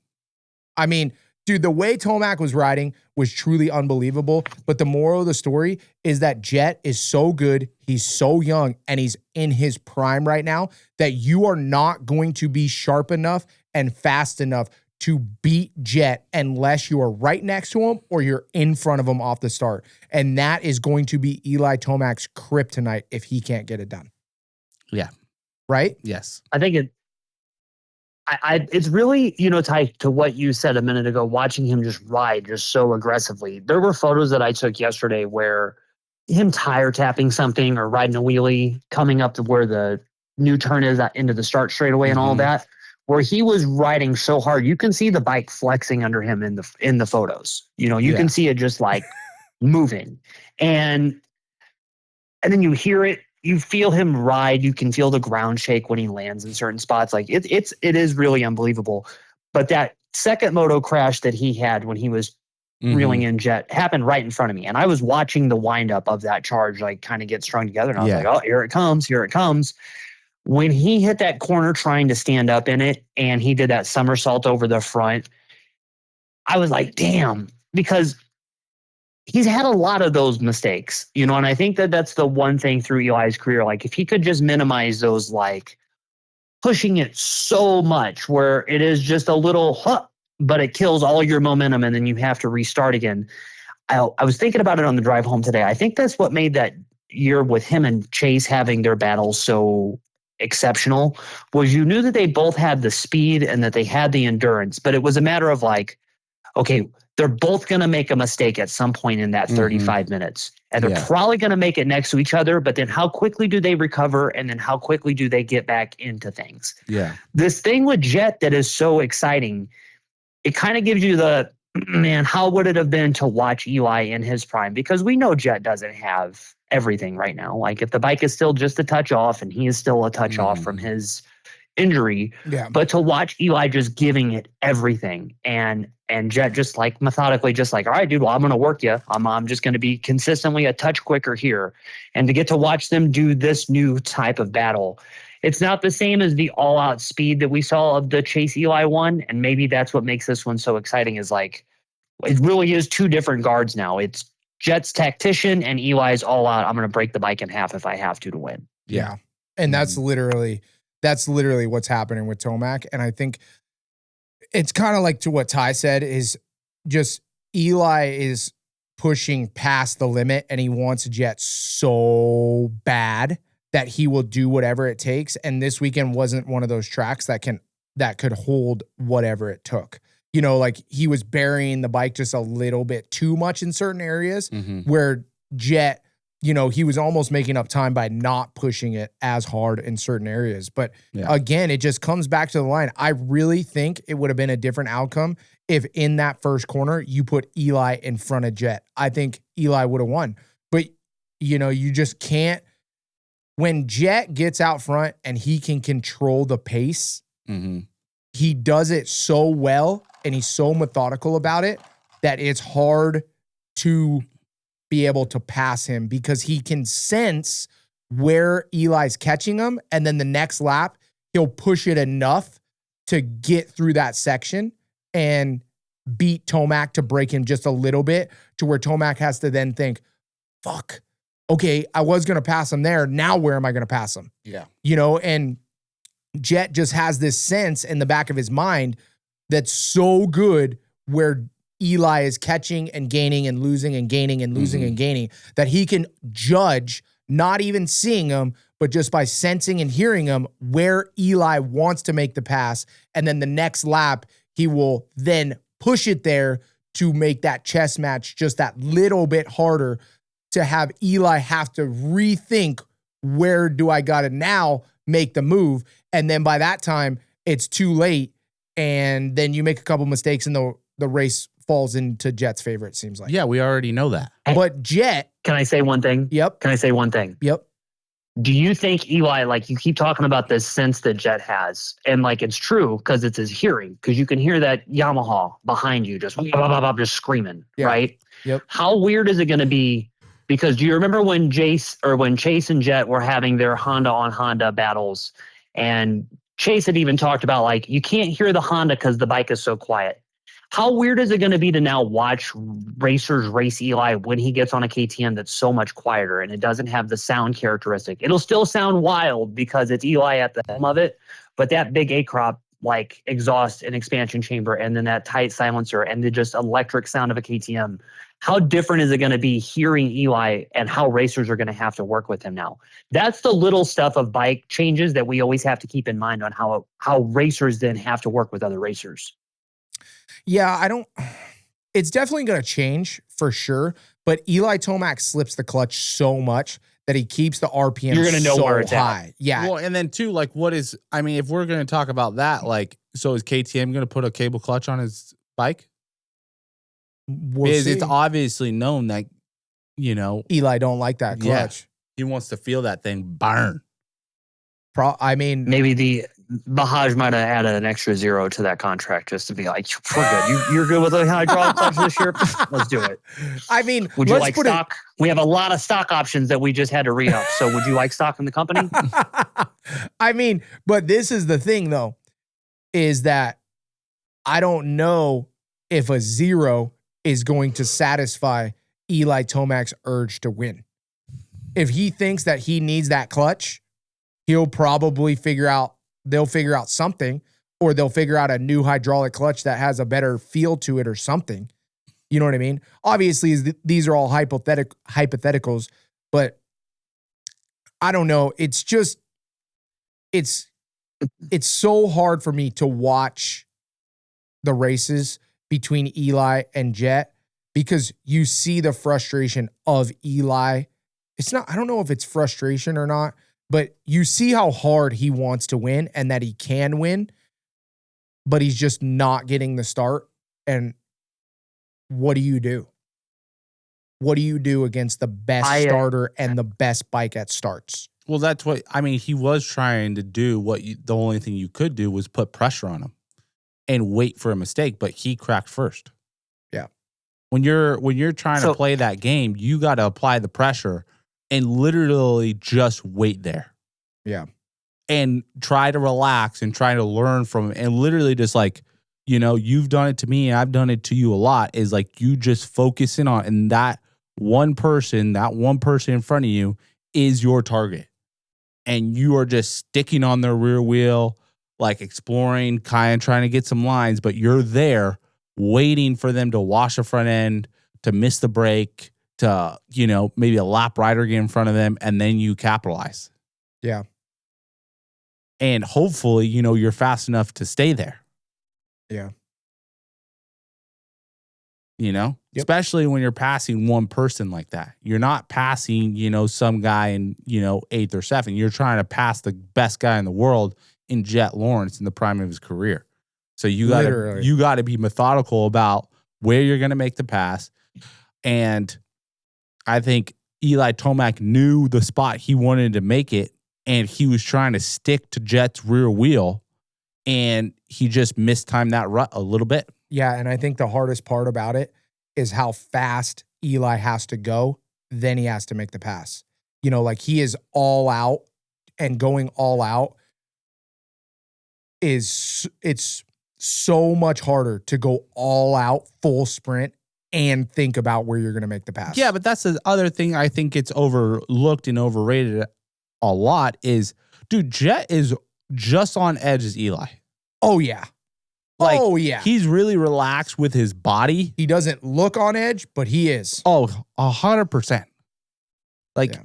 I mean, dude, the way Tomac was riding was truly unbelievable. But the moral of the story is that Jett is so good, he's so young, and he's in his prime right now, that you are not going to be sharp enough and fast enough to beat Jett unless you are right next to him or you're in front of him off the start. And that is going to be Eli Tomac's kryptonite if he can't get it done. Yeah. Right? Yes. I think it's really, tied to what you said a minute ago, watching him just ride just so aggressively. There were photos that I took yesterday where him tire tapping something or riding a wheelie, coming up to where the new turn is into the start straightaway and all that, where he was riding so hard. You can see the bike flexing under him in the photos. You can see it just like moving. And then you hear it. You feel him ride. You can feel the ground shake when he lands in certain spots. Like it is really unbelievable. But that second moto crash that he had when he was reeling in Jett happened right in front of me. And I was watching the windup of that charge, like kind of get strung together. And I was like, oh, here it comes. Here it comes. When he hit that corner trying to stand up in it and he did that somersault over the front, I was like, damn, because he's had a lot of those mistakes, and I think that that's the one thing through Eli's career. Like, if he could just minimize those, like pushing it so much where it is just a little, but it kills all your momentum and then you have to restart again. I was thinking about it on the drive home today. I think that's what made that year with him and Chase having their battles so exceptional, was you knew that they both had the speed and that they had the endurance, but it was a matter of like, okay, they're both going to make a mistake at some point in that 35 minutes. And they're probably going to make it next to each other. But then how quickly do they recover? And then how quickly do they get back into things? Yeah. This thing with Jett that is so exciting, it kind of gives you the, man, how would it have been to watch Eli in his prime? Because we know Jett doesn't have everything right now. Like, if the bike is still just a touch off and he is still a touch off from his injury, but to watch Eli just giving it everything and Jett just like methodically, just like, all right, dude, well, I'm going to work you. I'm just going to be consistently a touch quicker here. And to get to watch them do this new type of battle, it's not the same as the all out speed that we saw of the Chase Eli one. And maybe that's what makes this one so exciting, is like, it really is two different guards now. It's Jett's tactician and Eli's all out. I'm going to break the bike in half if I have to win. Yeah. And that's literally what's happening with Tomac. And I think It's kind of like to what Ty said is just Eli is pushing past the limit and he wants Jett so bad that he will do whatever it takes. And this weekend wasn't one of those tracks that could hold whatever it took. You know, like he was burying the bike just a little bit too much in certain areas where Jett, you know, he was almost making up time by not pushing it as hard in certain areas. But again, it just comes back to the line. I really think it would have been a different outcome if in that first corner you put Eli in front of Jett. I think Eli would have won. But, you know, you just can't. When Jett gets out front and he can control the pace, he does it so well and he's so methodical about it that it's hard to be able to pass him because he can sense where Eli's catching him. And then the next lap, he'll push it enough to get through that section and beat Tomac to break him just a little bit to where Tomac has to then think, fuck, okay, I was going to pass him there. Now where am I going to pass him? Yeah. You know, and Jett just has this sense in the back of his mind that's so good where Eli is catching and gaining and losing and gaining and losing and gaining that he can judge, not even seeing him, but just by sensing and hearing him where Eli wants to make the pass. And then the next lap, he will then push it there to make that chess match just that little bit harder to have Eli have to rethink where do I got to now make the move. And then by that time, it's too late. And then you make a couple mistakes and the race falls into Jett's favor, it seems like. Yeah, we already know that. But Jett... Can I say one thing? Yep. Can I say one thing? Yep. Do you think Eli, like you keep talking about this sense that Jett has, and like it's true because it's his hearing, because you can hear that Yamaha behind you just, just screaming, right? Yep. How weird is it going to be? Because do you remember when Chase and Jett were having their Honda on Honda battles, and Chase had even talked about like, you can't hear the Honda because the bike is so quiet. How weird is it going to be to now watch racers race Eli when he gets on a KTM that's so much quieter and it doesn't have the sound characteristic? It'll still sound wild because it's Eli at the helm of it, but that big A-crop like exhaust and expansion chamber and then that tight silencer and the just electric sound of a KTM. How different is it going to be hearing Eli and how racers are going to have to work with him now? That's the little stuff of bike changes that we always have to keep in mind on how racers then have to work with other racers. Yeah, it's definitely going to change for sure, but Eli Tomac slips the clutch so much that he keeps the RPM You're gonna know so where it's high. at. Yeah. Well, and then too, like if we're going to talk about that, like, so is KTM going to put a cable clutch on his bike? Because it's obviously known that, you know, Eli don't like that clutch. He wants to feel that thing burn. Maybe the Bahaj might have added an extra 0 to that contract just to be like, we're good. You're good with the hydraulic clutch this year? Let's do it. I mean, would you like stock? We have a lot of stock options that we just had to re-up. So would you like stock in the company? I mean, but this is the thing though, is that I don't know if a 0 is going to satisfy Eli Tomac's urge to win. If he thinks that he needs that clutch, he'll probably they'll figure out something, or they'll figure out a new hydraulic clutch that has a better feel to it or something. You know what I mean? Obviously, these are all hypotheticals, but I don't know. It's just, it's so hard for me to watch the races between Eli and Jett because you see the frustration of Eli. I don't know if it's frustration or not, but you see how hard he wants to win and that he can win, but he's just not getting the start. And what do you do? What do you do against the best starter and the best bike at starts? Well, that's what, he was trying to do the only thing you could do was put pressure on him and wait for a mistake, but he cracked first. Yeah. When you're trying to play that game, you got to apply the pressure and literally just wait there. Yeah. And try to relax and try to learn from it. And literally just like, you know, you've done it to me and I've done it to you a lot, is like you just focus in on, and that one person in front of you is your target. And you are just sticking on their rear wheel, like exploring, kind of trying to get some lines, but you're there waiting for them to wash the front end, to miss the break, to, you know, maybe a lap rider get in front of them, and then you capitalize. Yeah. And hopefully, you know, you're fast enough to stay there. Yeah. You know, yep. Especially when you're passing one person like that. You're not passing, you know, some guy in, you know, 8th or 7th. You're trying to pass the best guy in the world in Jett Lawrence in the prime of his career. So you got to be methodical about where you're going to make the pass. And I think Eli Tomac knew the spot he wanted to make it, and he was trying to stick to Jett's rear wheel, and he just mistimed that rut a little bit. Yeah, and I think the hardest part about it is how fast Eli has to go, then he has to make the pass. You know, like he is all out, and going all out it's so much harder to go all out full sprint and think about where you're going to make the pass. Yeah, but that's the other thing I think it's overlooked and overrated a lot is, dude, Jett is just on edge as Eli. Oh, yeah. Like, yeah. He's really relaxed with his body. He doesn't look on edge, but he is. Oh, 100%. Like, yeah.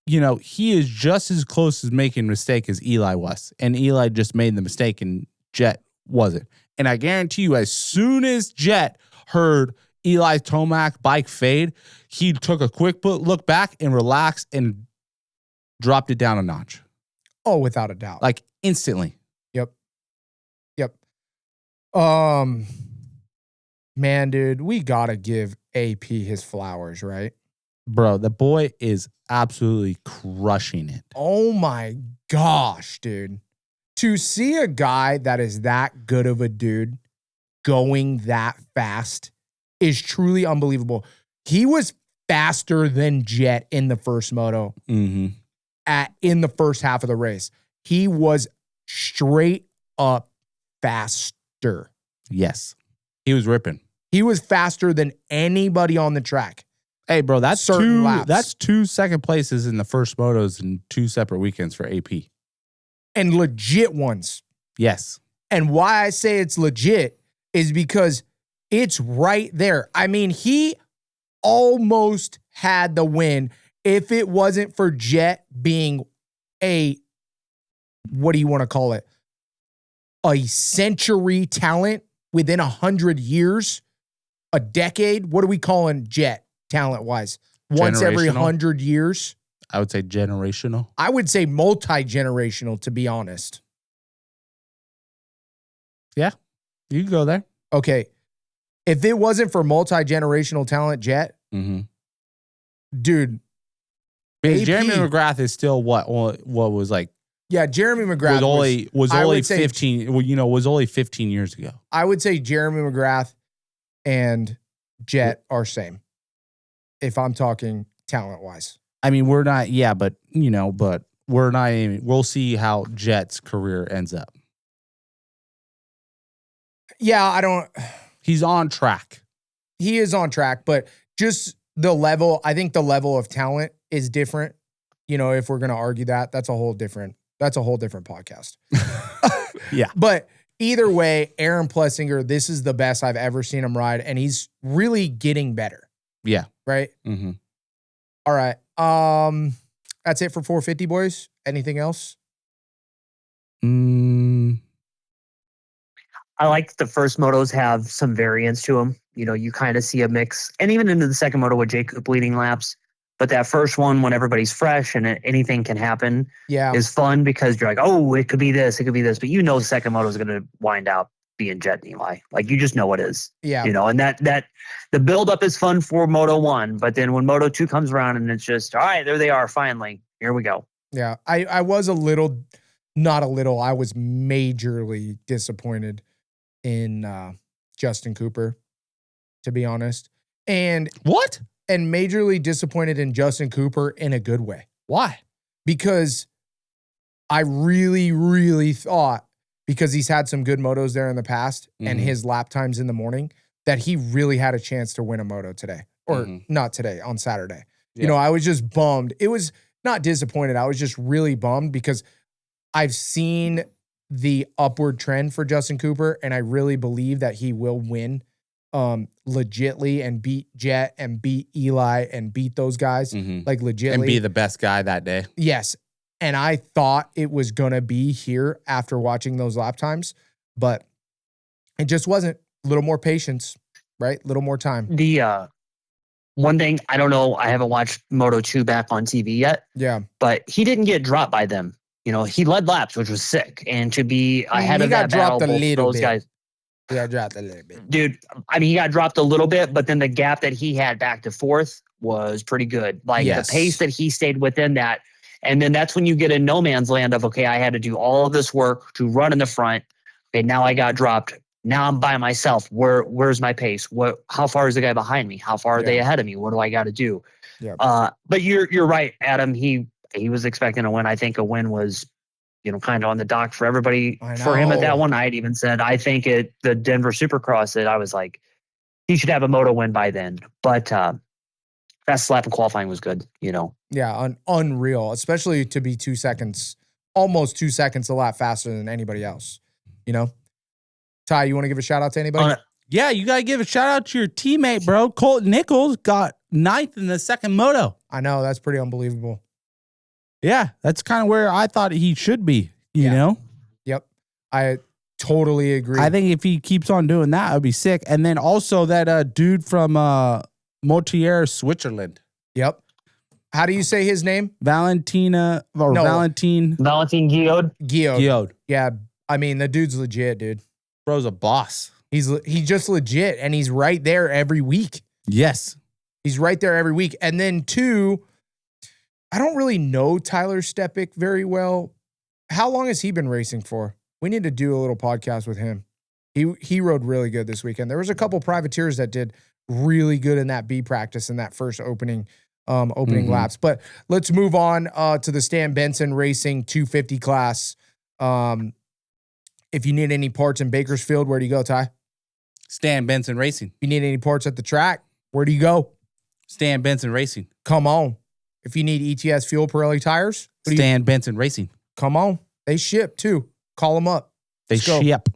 You know, he is just as close as making a mistake as Eli was. And Eli just made the mistake and Jett wasn't. And I guarantee you, as soon as Jett heard Eli Tomac bike fade, he took a quick look back and relaxed and dropped it down a notch. Oh, without a doubt. Like, instantly. Yep. Man, dude, we got to give AP his flowers, right? Bro, the boy is absolutely crushing it. Oh my gosh, dude. To see a guy that is that good of a dude going that fast is truly unbelievable. He was faster than Jett in the first moto in the first half of the race. He was straight up faster. Yes. He was ripping. He was faster than anybody on the track. Hey, bro, that's certain laps. That's 2 second places in the first motos in 2 separate weekends for AP. And legit ones. Yes. And why I say it's legit is because it's right there. I mean, he almost had the win if it wasn't for Jett being what do you want to call it? A century talent within 100 years, a decade. What are we calling Jett talent-wise? Once every 100 years? I would say generational. I would say multi-generational, to be honest. Yeah, you can go there. Okay. If it wasn't for multi-generational talent, Jett, dude. Because Jeremy McGrath is still what was like. Yeah, Jeremy McGrath was only 15. Well, you know, was only 15 years ago. I would say Jeremy McGrath and Jett are same. If I'm talking talent-wise. I mean, we're not. Yeah, but you know, we're not. Even, we'll see how Jett's career ends up. Yeah, I don't. He's on track. He is on track, but just the level. I think the level of talent is different. You know, if we're going to argue that, that's a whole different podcast. Yeah. But either way, Aaron Plessinger, this is the best I've ever seen him ride, and he's really getting better. Yeah. Right? Mm-hmm. All right. That's it for 450, boys. Anything else? I like the first motos have some variance to them. You know, you kind of see a mix, and even into the second moto with Jacob leading laps. But that first one, when everybody's fresh and anything can happen, is fun because you're like, oh, it could be this, it could be this. But you know, the second moto is going to wind out being Jett and Eli. Like, you just know it is. Yeah. You know, and that the buildup is fun for Moto 1. But then when Moto 2 comes around and it's just, all right, there they are, finally. Here we go. Yeah. I was I was majorly disappointed in Justin Cooper, to be honest. And what? And majorly disappointed in Justin Cooper in a good way. Why? Because I really, really thought, because he's had some good motos there in the past and his lap times in the morning, that he really had a chance to win a moto today. Or not today, on Saturday. Yeah. You know, I was just bummed. It was not disappointed. I was just really bummed because I've seen the upward trend for Justin Cooper, and I really believe that he will win legitly and beat Jett and beat Eli and beat those guys like legitly. And be the best guy that day. Yes. And I thought it was going to be here after watching those lap times, but it just wasn't. A little more patience, right? A little more time. The one thing, I don't know, I haven't watched Moto 2 back on TV yet. Yeah. But he didn't get dropped by them. You know, he led laps, which was sick. And to be ahead of that battle, those guys. He got dropped a little bit. Dude, I mean, he got dropped a little bit, but then the gap that he had back to fourth was pretty good. Like the pace that he stayed within that. And then that's when you get in no man's land of, okay, I had to do all of this work to run in the front. Okay, now I got dropped. Now I'm by myself. Where's my pace? How far is the guy behind me? How far are they ahead of me? What do I got to do? Yeah. But you're right, Adam. He was expecting a win. I think a win was, kind of on the dock for everybody. For him at that one, I had even said I think at the Denver Supercross that I was like, he should have a moto win by then. But fast lap in qualifying was good. Yeah, unreal, especially to be 2 seconds, almost 2 seconds a lap faster than anybody else. Ty, you want to give a shout out to anybody? Yeah, you got to give a shout out to your teammate, bro. Colton Nichols got 9th in the second moto. I know. That's pretty unbelievable. Yeah, that's kind of where I thought he should be, you know? Yep. I totally agree. I think if he keeps on doing that, it would be sick. And then also that dude from Motier, Switzerland. Yep. How do you say his name? Valentin Guillaude. Guillaude. Yeah. I mean, the dude's legit, dude. Bro's a boss. He's just legit, and he's right there every week. Yes. He's right there every week. And then 2, I don't really know Tyler Stepik very well. How long has he been racing for? We need to do a little podcast with him. He rode really good this weekend. There was a couple privateers that did really good in that B practice in that first opening laps. But let's move on to the Stan Benson Racing 250 class. If you need any parts in Bakersfield, where do you go, Ty? Stan Benson Racing. If you need any parts at the track, where do you go? Stan Benson Racing. Come on. If you need ETS fuel, Pirelli tires, Stan Benson Racing. Come on. They ship too. Call them up. They ship.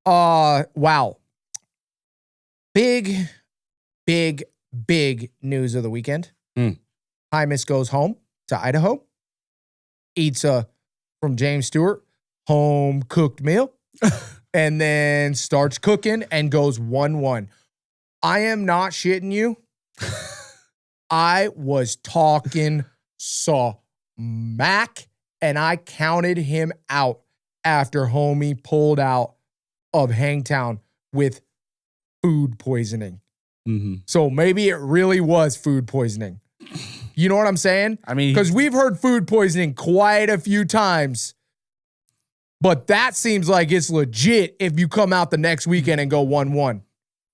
Wow. Big news of the weekend. Hymus goes home to Idaho, eats from James Stewart home cooked meal, and then starts cooking and goes 1-1. I am not shitting you. I was talking smack, and I counted him out after homie pulled out of Hangtown with food poisoning. So maybe it really was food poisoning. You know what I'm saying? I mean, because we've heard food poisoning quite a few times. But that seems like it's legit if you come out the next weekend and go 1-1.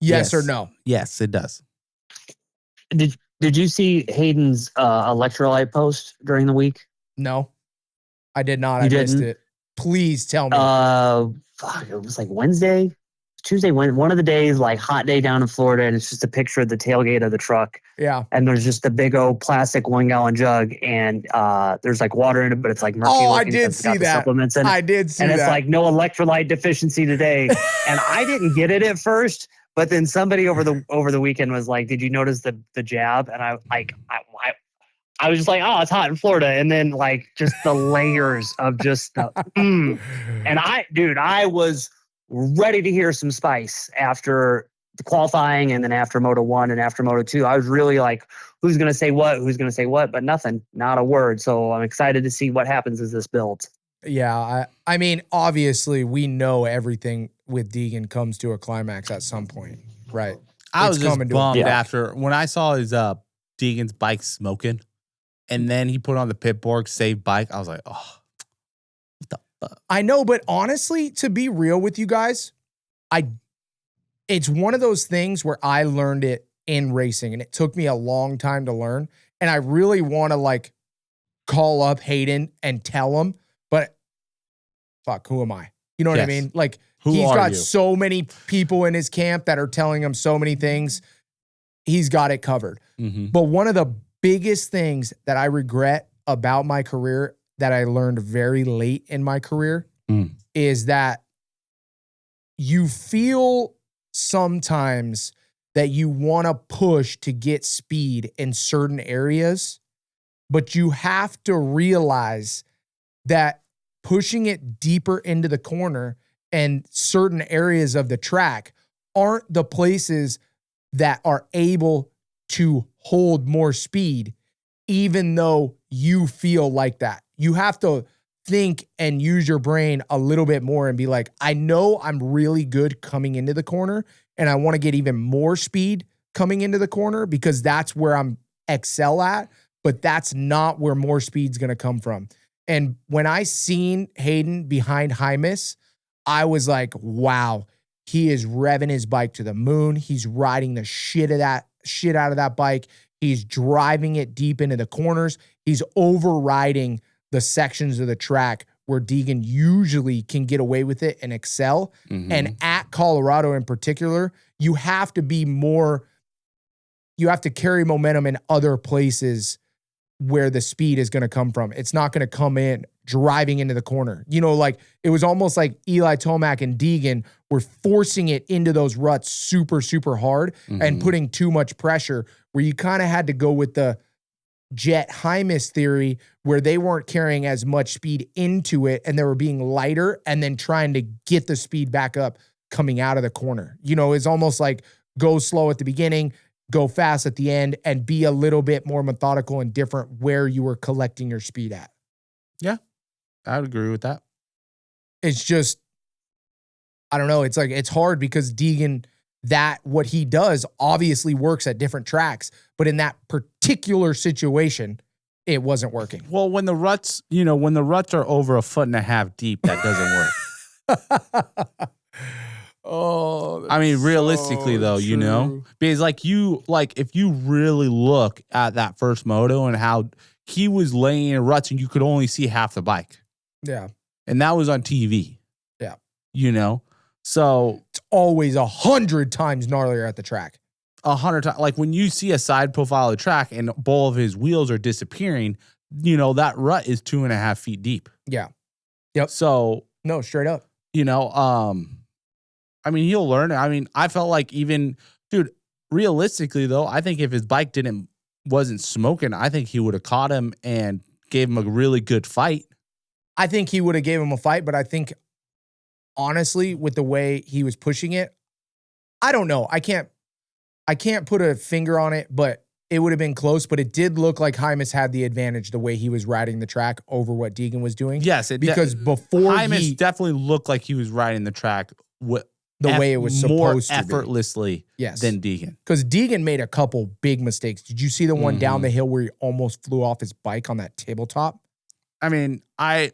Yes or no? Yes, it does. Did you see Hayden's electrolyte post during the week? No, I did not. I missed it. Please tell me. It was like Wednesday, Tuesday, one of the days, like hot day down in Florida, and it's just a picture of the tailgate of the truck. Yeah. And there's just a big old plastic 1 gallon jug, and there's like water in it, but it's like murky. Oh, I did see that. Supplements in it. I did see that. And it's like no electrolyte deficiency today. And I didn't get it at first, but then somebody over the weekend was like, "Did you notice the jab?" And I was just like, "Oh, it's hot in Florida," and then like just the layers of just the and I was ready to hear some spice after the qualifying and then after Moto 1 and after Moto 2. I was really like, who's going to say what, but nothing, not a word. So I'm excited to see what happens as this builds. Yeah. I mean, obviously we know everything with Deegan comes to a climax at some point, right? I was just bummed after when I saw his Deegan's bike smoking and then he put on the Pitborg save bike. I was like, oh, what the fuck? I know, but honestly, to be real with you guys, it's one of those things where I learned it in racing and it took me a long time to learn. And I really want to like call up Hayden and tell him, but fuck, who am I? You know what I mean? Like he's got so many people in his camp that are telling him so many things. He's got it covered. But one of the biggest things that I regret about my career that I learned very late in my career is that you feel sometimes that you want to push to get speed in certain areas, but you have to realize that pushing it deeper into the corner and certain areas of the track aren't the places that are able to hold more speed, even though you feel like that. You have to think and use your brain a little bit more and be like, I know I'm really good coming into the corner and I want to get even more speed coming into the corner because that's where I'm excel at, but that's not where more speed's going to come from. And when I seen Hayden behind Hymas, I was like, wow, he is revving his bike to the moon. He's riding the shit out of that bike. He's driving it deep into the corners. He's overriding the sections of the track where Deegan usually can get away with it and excel. And at Colorado in particular, you have to be more, you have to carry momentum in other places where the speed is going to come from. It's not going to come in driving into the corner. You know, like it was almost like Eli Tomac and Deegan were forcing it into those ruts super, super hard and putting too much pressure, where you kind of had to go with the Jett Hymas theory where they weren't carrying as much speed into it and they were being lighter and then trying to get the speed back up coming out of the corner. You know, it's almost like go slow at the beginning, go fast at the end, and be a little bit more methodical and different where you were collecting your speed at. Yeah, I would agree with that. It's just, I don't know. It's like, it's hard because Deegan, that what he does obviously works at different tracks, but in that particular situation, it wasn't working. Well, when the ruts, you know, when the ruts are over 1.5 feet deep, that doesn't work. Oh, I mean, realistically, though, true. you know, because if you really look at that first moto and how he was laying in ruts and you could only see half the bike. Yeah. And that was on TV. Yeah. You know, so it's always 100 times gnarlier at the track. 100 times. Like when you see a side profile of the track and both of his wheels are disappearing, you know, that rut is 2.5 feet deep. Yeah. Yep. So, no, straight up. You know, I mean, he'll learn. I mean, I felt like even, dude, realistically, though, I think if his bike wasn't smoking, I think he would have caught him and gave him a really good fight. I think he would have gave him a fight, but I think, honestly, with the way he was pushing it, I don't know. I can't put a finger on it, but it would have been close. But it did look like Hymas had the advantage the way he was riding the track over what Deegan was doing. Yes, because before Hymas definitely looked like he was riding the track the way it was supposed to be. More effortlessly than Deegan. Because Deegan made a couple big mistakes. Did you see the one down the hill where he almost flew off his bike on that tabletop? I mean,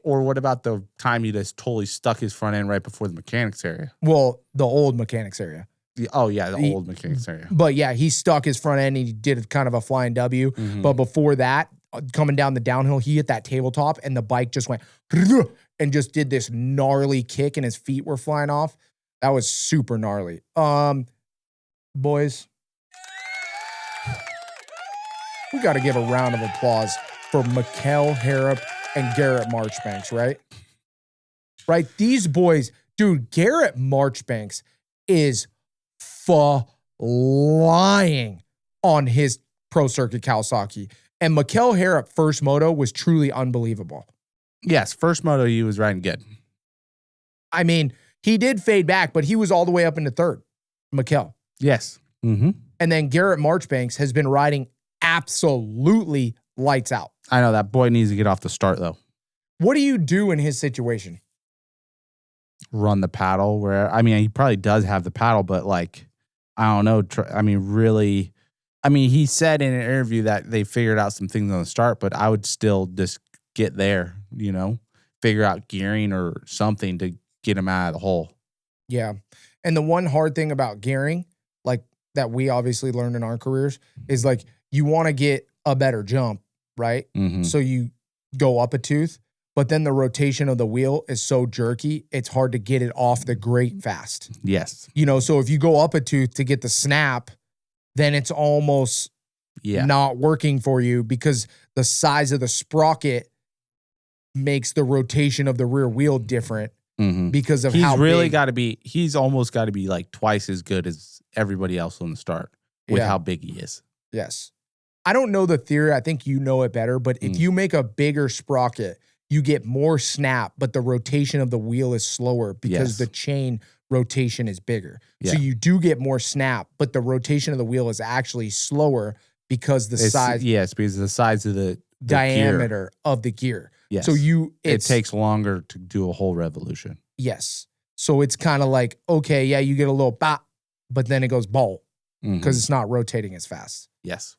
or what about the time he just totally stuck his front end right before the mechanics area? Well, the old mechanics area. The old mechanics area. But yeah, he stuck his front end and he did kind of a flying W. But before that, coming down the downhill, he hit that tabletop and the bike just went and just did this gnarly kick and his feet were flying off. That was super gnarly. Boys, we got to give a round of applause for Mikkel Harrop and Garrett Marchbanks, right? Right? These boys, dude, Garrett Marchbanks is flying on his pro circuit Kawasaki. And Mikkel Harrop first moto was truly unbelievable. Yes, first moto he was riding good. I mean, he did fade back, but he was all the way up into third, Mikkel. Yes. Mm-hmm. And then Garrett Marchbanks has been riding absolutely lights out. I know that boy needs to get off the start, though. What do you do in his situation? Run the paddle where, I mean, he probably does have the paddle, but like, I don't know. Really, he said in an interview that they figured out some things on the start, but I would still just get there, you know, figure out gearing or something to get him out of the hole. Yeah. And the one hard thing about gearing, like that we obviously learned in our careers, is like you want to get a better jump, right? Mm-hmm. So you go up a tooth, but then the rotation of the wheel is so jerky, it's hard to get it off the grate fast. Yes. You know, so if you go up a tooth to get the snap, then it's almost not working for you because the size of the sprocket makes the rotation of the rear wheel different. because of he's how really big. he's almost got to be like twice as good as everybody else on the start with how big he is. Yes. I don't know the theory. I think you know it better, but if you make a bigger sprocket, you get more snap, but the rotation of the wheel is slower because the chain rotation is bigger. Yeah. So you do get more snap, but the rotation of the wheel is actually slower because size. Yes, because of the size of the diameter of the gear. Yes. So it takes longer to do a whole revolution. Yes. So it's kind of like, okay, yeah, you get a little bop, but then it goes bolt because it's not rotating as fast. Yes.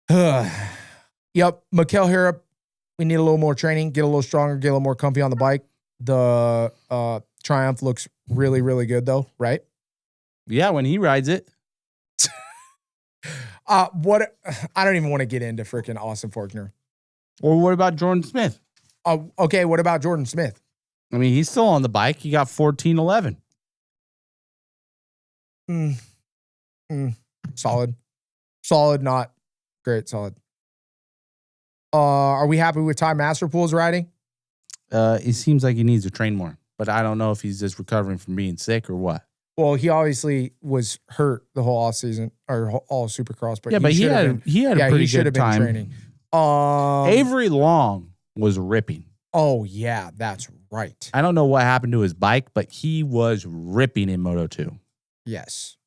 Yep. Mikel Harrop, we need a little more training, get a little stronger, get a little more comfy on the bike. The Triumph looks really, really good though, right? Yeah, when he rides it. What I don't even want to get into freaking Austin Forkner. Or what about Jordan Smith? Okay, what about Jordan Smith? I mean, he's still on the bike. He got 14-11. Solid. Solid, not great, solid. Are we happy with Ty Masterpool's riding? It seems like he needs to train more, but I don't know if he's just recovering from being sick or what. Well, he obviously was hurt the whole off season or all Supercross, but he had a pretty good time. Training. Avery Long was ripping. Oh yeah, that's right. I don't know what happened to his bike, but he was ripping in Moto 2. Yes.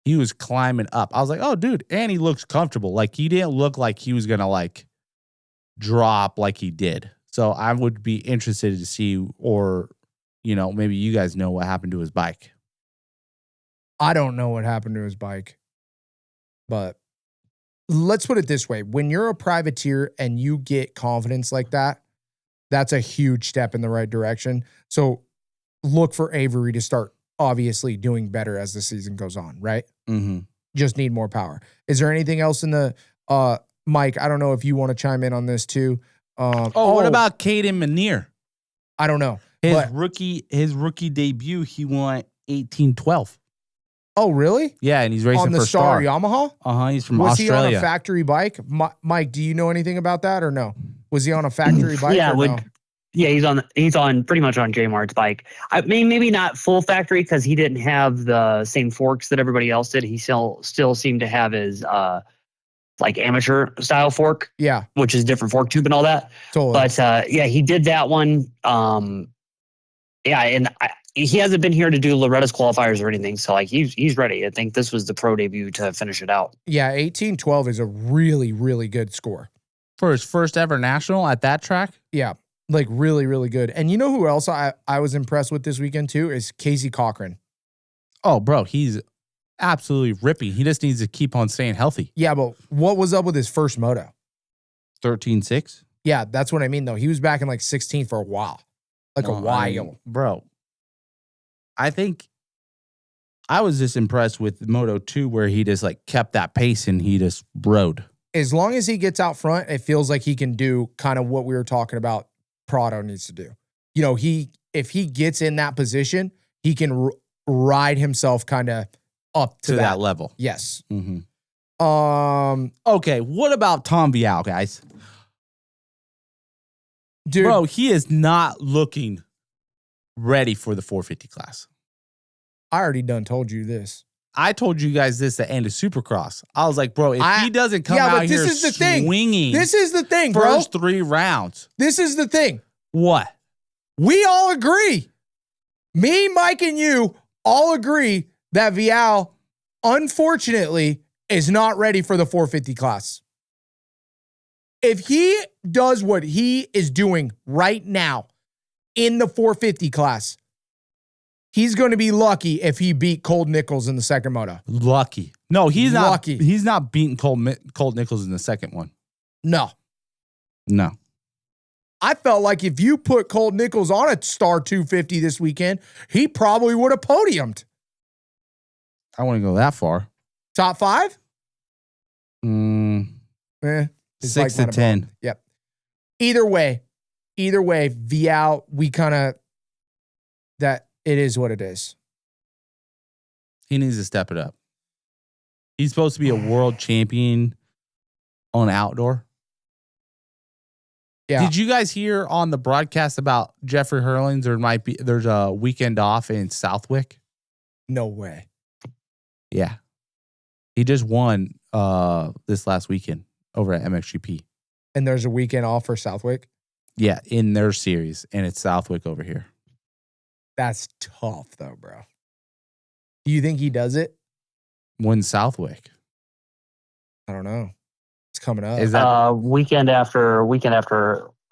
He was climbing up. I was like, oh, dude, and he looks comfortable. Like, he didn't look like he was going to, like, drop like he did. So I would be interested to see, or, you know, maybe you guys know what happened to his bike. I don't know what happened to his bike, but let's put it this way. When you're a privateer and you get confidence like that, that's a huge step in the right direction. So look for Avery to start obviously doing better as the season goes on, right? Just need more power. Is there anything else in the, Mike, I don't know if you want to chime in on this too. What about Caden Manier? I don't know. His rookie debut, he won 18-12. Oh, really? Yeah, and he's racing on the for Star Yamaha? He's from Was Australia. Was he on a factory bike? Mike, do you know anything about that or no? Was he on a factory bike or no? Yeah, he's on pretty much on J Mart's bike. I mean, maybe not full factory because he didn't have the same forks that everybody else did. He still seemed to have his like amateur style fork. Yeah. Which is different fork tube and all that. Totally. But yeah, he did that one. Yeah, and he hasn't been here to do Loretta's qualifiers or anything, so like he's ready. I think this was the pro debut to finish it out. Yeah, 18-12 is a really, really good score. For his first ever national at that track? Yeah, like really, really good. And you know who else I was impressed with this weekend too is Casey Cochran. Oh, bro, he's absolutely ripping. He just needs to keep on staying healthy. Yeah, but what was up with his first moto? 13.6? Yeah, that's what I mean though. He was back in like 16th for a while. Like a while. Bro, I think I was just impressed with Moto 2 where he just like kept that pace and he just rode. As long as he gets out front, it feels like he can do kind of what we were talking about Prado needs to do. You know, if he gets in that position, he can ride himself kind of up to that level. Yes. Okay, what about Tom Vial, guys? Dude, bro, he is not looking ready for the 450 class. I already done told you this. I told you guys this at the end of Supercross. I was like, bro, if he doesn't come out here swinging, this is the thing, bro. First 3 rounds. This is the thing. What? We all agree. Me, Mike, and you all agree that Vial, unfortunately, is not ready for the 450 class. If he does what he is doing right now in the 450 class, he's going to be lucky if he beat Colt Nichols in the second moto. Lucky. No, he's lucky. Not. He's not beating Colt Nichols in the second one. No. I felt like if you put Colt Nichols on a Star 250 this weekend, he probably would have podiumed. I wouldn't go that far. Top 5? 6 to 10. Yep. Either way, Vial, we kind of, that it is what it is. He needs to step it up. He's supposed to be a world champion on outdoor. Yeah. Did you guys hear on the broadcast about Jeffrey Hurlings? There's a weekend off in Southwick. No way. Yeah. He just won this last weekend over at MXGP. And there's a weekend off for Southwick? Yeah, in their series, and it's Southwick over here. That's tough, though, bro. Do you think he does it? When Southwick? I don't know. It's coming up. Is that weekend after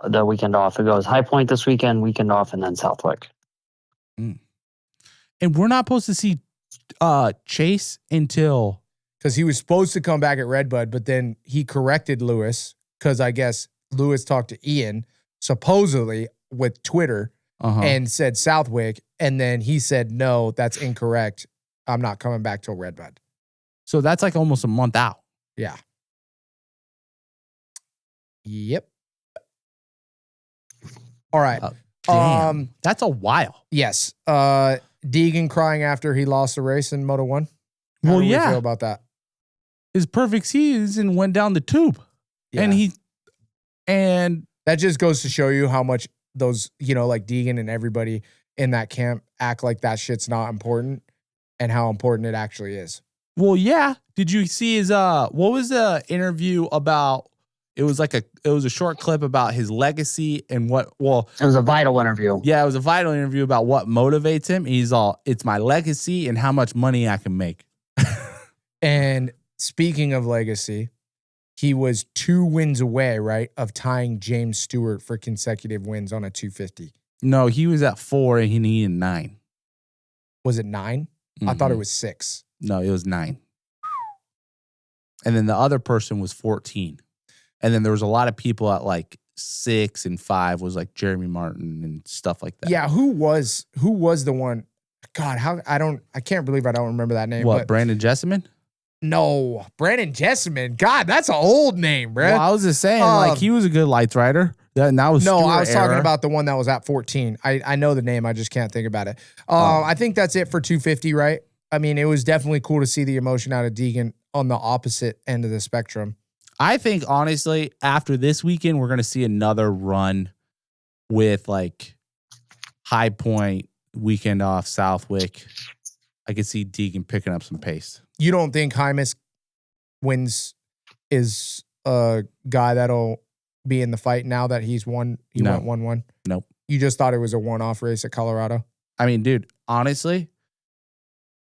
the weekend off? It goes High Point this weekend off, and then Southwick. And we're not supposed to see Chase until... Because he was supposed to come back at Redbud, but then he corrected Lewis because I guess Lewis talked to Ian, supposedly with Twitter, and said Southwick. And then he said, no, that's incorrect. I'm not coming back till Redbud. So that's like almost a month out. Yeah. Yep. All right. Damn, that's a while. Yes. Deegan crying after he lost the race in Moto 1. How do we feel about that? His perfect season went down the tube. Yeah. And that just goes to show you how much those, like Deegan and everybody in that camp act like that shit's not important and how important it actually is. Well, yeah. Did you see his what was the interview about? It was a short clip about his legacy and it was a vital interview. Yeah, it was a vital interview about what motivates him. He's all, it's my legacy and how much money I can make. And speaking of legacy, he was 2 wins away, right, of tying James Stewart for consecutive wins on a 250. No, he was at 4 and he needed 9. Was it 9? I thought it was 6. No, it was 9. And then the other person was 14. And then there was a lot of people at like 6 and 5 was like Jeremy Martin and stuff like that. Yeah, who was the one? God, I can't believe I don't remember that name. What, Brandon Jessamine? No, Brandon Jessamine. God, that's an old name, bro. Well, I was just saying, he was a good lights rider. That was no, Stewart I was talking era. about the one that was at 14. I know the name, I just can't think about it. I think that's it for 250, right? I mean, it was definitely cool to see the emotion out of Deegan on the opposite end of the spectrum. I think, honestly, after this weekend, we're going to see another run with, like, High Point, weekend off, Southwick. I could see Deegan picking up some pace. You don't think Hymas wins is a guy that'll be in the fight now that he's won? He went 1-1? Nope. You just thought it was a one-off race at Colorado? I mean, dude, honestly,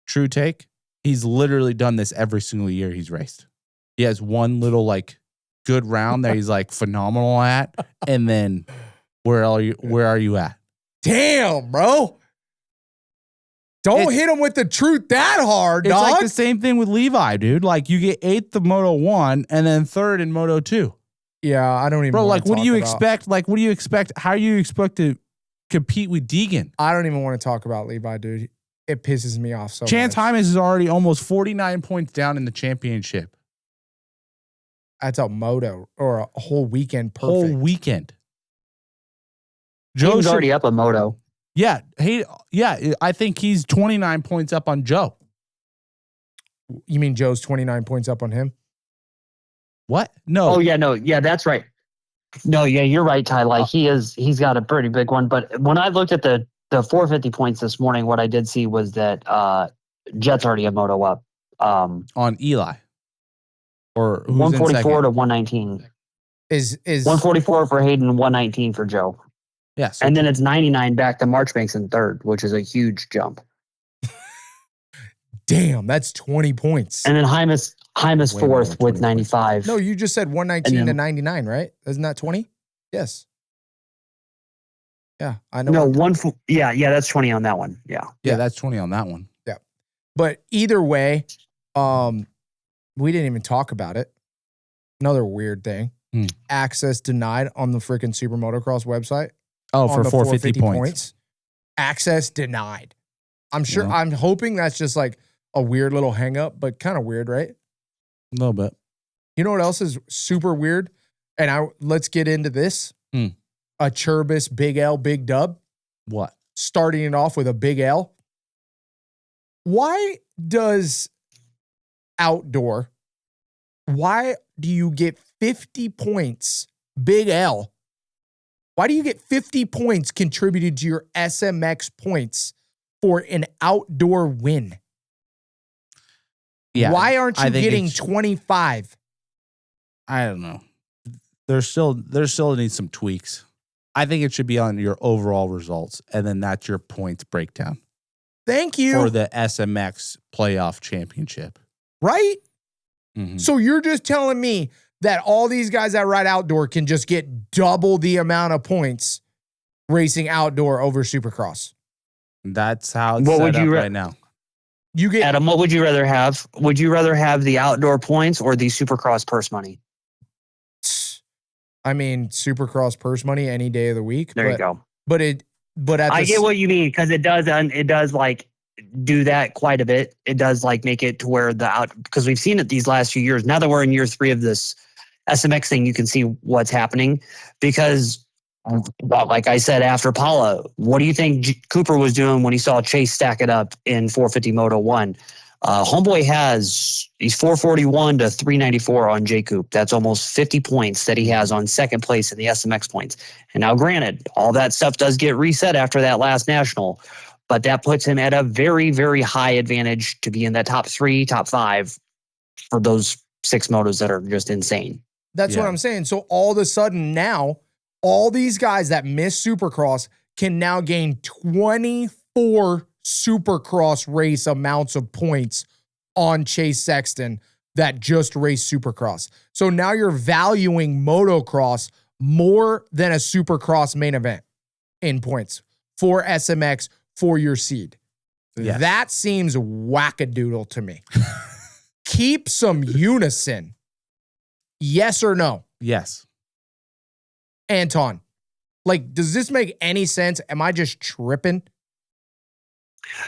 true take, he's literally done this every single year he's raced. He has one little, like, good round that he's, like, phenomenal at, and then where are you at? Damn, bro. Don't hit him with the truth that hard, dog. It's like the same thing with Levi, dude. Like, you get 8th of Moto 1 and then 3rd in Moto 2. Yeah, I don't even Bro, like, what do you about. expect? Like, what do you expect? How do you expect to compete with Deegan? I don't even want to talk about Levi, dude. It pisses me off so Chance much. Hymas is already almost 49 points down in the championship. That's a moto or a whole weekend perfect. Whole weekend. Joe's already up a Moto. Yeah, I think he's 29 points up on Joe. You mean Joe's 29 points up on him? What? No. Oh, yeah, no. Yeah, that's right. No, yeah, you're right, Ty. Like, he's got a pretty big one. But when I looked at the 450 points this morning, what I did see was that Jett's already a Moto up. On Eli. Or who's 144 to 119. Is 144 for Hayden, 119 for Joe. Yeah. So and then it's 99 back to Marchbanks in 3rd, which is a huge jump. Damn, that's 20 points. And then Hymas 4th with 95. No, you just said 119 to 99, right? Isn't that 20? Yes. Yeah, I know. No, that's 20 on that one. Yeah. Yeah, that's 20 on that one. Yeah. But either way, we didn't even talk about it. Another weird thing. Access denied on the freaking Super Motocross website. Oh, for 450 points. Access denied. I'm sure. Yeah. I'm hoping that's just like a weird little hang up, but kind of weird, right? A little bit. You know what else is super weird? And let's get into this. A Churbis Big L Big Dub. What? Starting it off with a big L. Why does outdoor, why do you get 50 points, big L, Why do you get 50 points contributed to your SMX points for an outdoor win? Yeah, why aren't you getting 25? I don't know. There still needs some tweaks. I think it should be on your overall results, and then that's your points breakdown. Thank you. For the SMX playoff championship. Right? Mm-hmm. So you're just telling me that all these guys that ride outdoor can just get double the amount of points racing outdoor over Supercross? That's how it's set up right now. You get Adam, what would you rather have? Would you rather have the outdoor points or the Supercross purse money? I mean, Supercross purse money any day of the week. There you go. But I get what you mean, because it does like do that quite a bit. It does like make it to where because we've seen it these last few years. Now that we're in year 3 of this SMX thing, you can see what's happening. Because, like I said, after Paula, what do you think Cooper was doing when he saw Chase stack it up in 450 Moto 1? Homeboy he's 441 to 394 on J Coop. That's almost 50 points that he has on second place in the SMX points. And now, granted, all that stuff does get reset after that last national, but that puts him at a very, very high advantage to be in that top 3, top 5 for those 6 motos that are just insane. That's what I'm saying. So all of a sudden now, all these guys that miss Supercross can now gain 24 Supercross race amounts of points on Chase Sexton that just raced Supercross. So now you're valuing motocross more than a Supercross main event in points for SMX for your seed. Yes. That seems wackadoodle to me. Keep some unison. Yes or no? Yes. Anton, like, does this make any sense? Am I just tripping?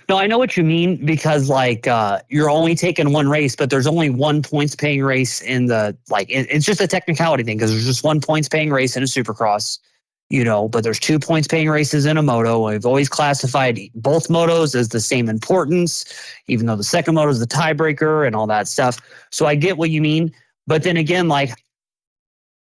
No, I know what you mean, because like you're only taking one race, but there's only one points paying race in the it's just a technicality thing, because there's just one points paying race in a Supercross, but there's 2 points paying races in a moto. We've always classified both motos as the same importance, even though the second moto is the tiebreaker and all that stuff. So I get what you mean, but then again, like,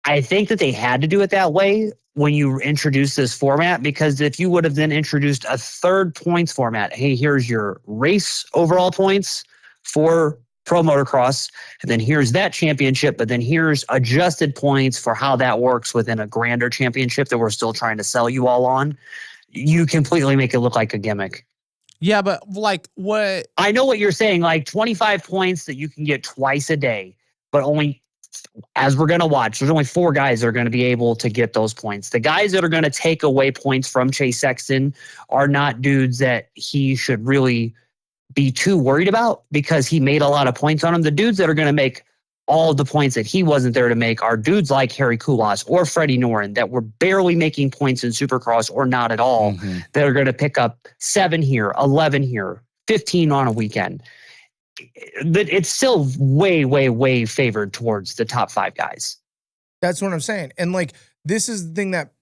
I think that they had to do it that way when you introduce this format, because if you would have then introduced a third points format, hey, here's your race overall points for Pro Motocross, and then here's that championship, but then here's adjusted points for how that works within a grander championship that we're still trying to sell you all on, you completely make it look like a gimmick. Yeah, but like what? I know what you're saying, like 25 points that you can get twice a day, but only, as we're going to watch, there's only 4 guys that are going to be able to get those points. The guys that are going to take away points from Chase Sexton are not dudes that he should really be too worried about, because he made a lot of points on them. The dudes that are going to make all of the points that he wasn't there to make are dudes like Harry Koulas or Freddie Noren that were barely making points in Supercross or not at all, that are going to pick up 7 here, 11 here, 15 on a weekend. It's still way, way, way favored towards the top 5 guys. That's what I'm saying. And like, this is the thing that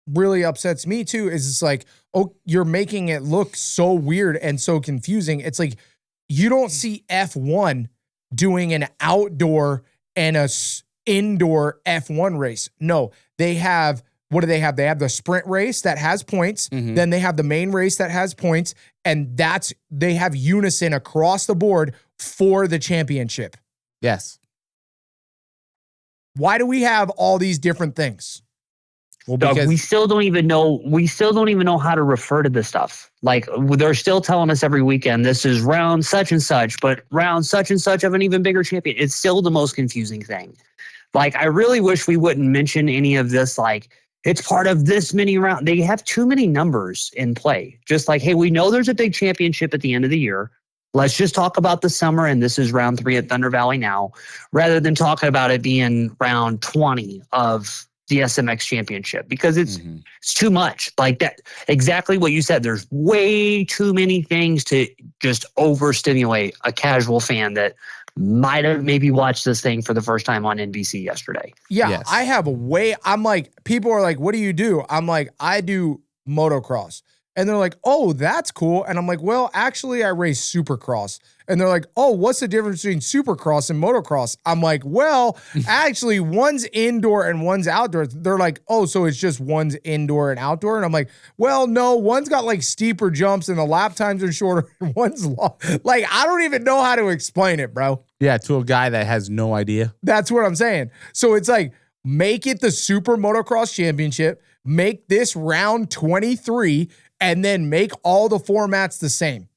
really upsets me too, is it's like, oh, you're making it look so weird and so confusing. It's like, you don't see F1 doing an outdoor and a indoor F1 race. No, they have, what do they have? They have the sprint race that has points. Then they have the main race that has points. And they have unison across the board for the championship. Yes. Why do we have all these different things? Well, because we still don't even know how to refer to this stuff. Like, they're still telling us every weekend, this is round such and such, but round such and such of an even bigger champion. It's still the most confusing thing. Like, I really wish we wouldn't mention any of this, like, it's part of this many round. They have too many numbers in play. Just like, hey, we know there's a big championship at the end of the year. Let's just talk about the summer, and this is round 3 at Thunder Valley now, rather than talking about it being round 20 of the SMX championship, because it's too much. Like that, exactly what you said. There's way too many things to just overstimulate a casual fan that might have maybe watched this thing for the first time on NBC yesterday. Yeah, yes. I'm like, people are like, what do you do? I'm like, I do motocross. And they're like, oh, that's cool. And I'm like, well, actually, I race Supercross. And they're like, oh, what's the difference between Supercross and motocross? I'm like, well, actually, one's indoor and one's outdoor. They're like, oh, so it's just one's indoor and outdoor? And I'm like, well, no, one's got like steeper jumps and the lap times are shorter and one's long. Like, I don't even know how to explain it, bro. Yeah, to a guy that has no idea. That's what I'm saying. So it's like, make it the Super Motocross Championship, make this round 23, and then make all the formats the same.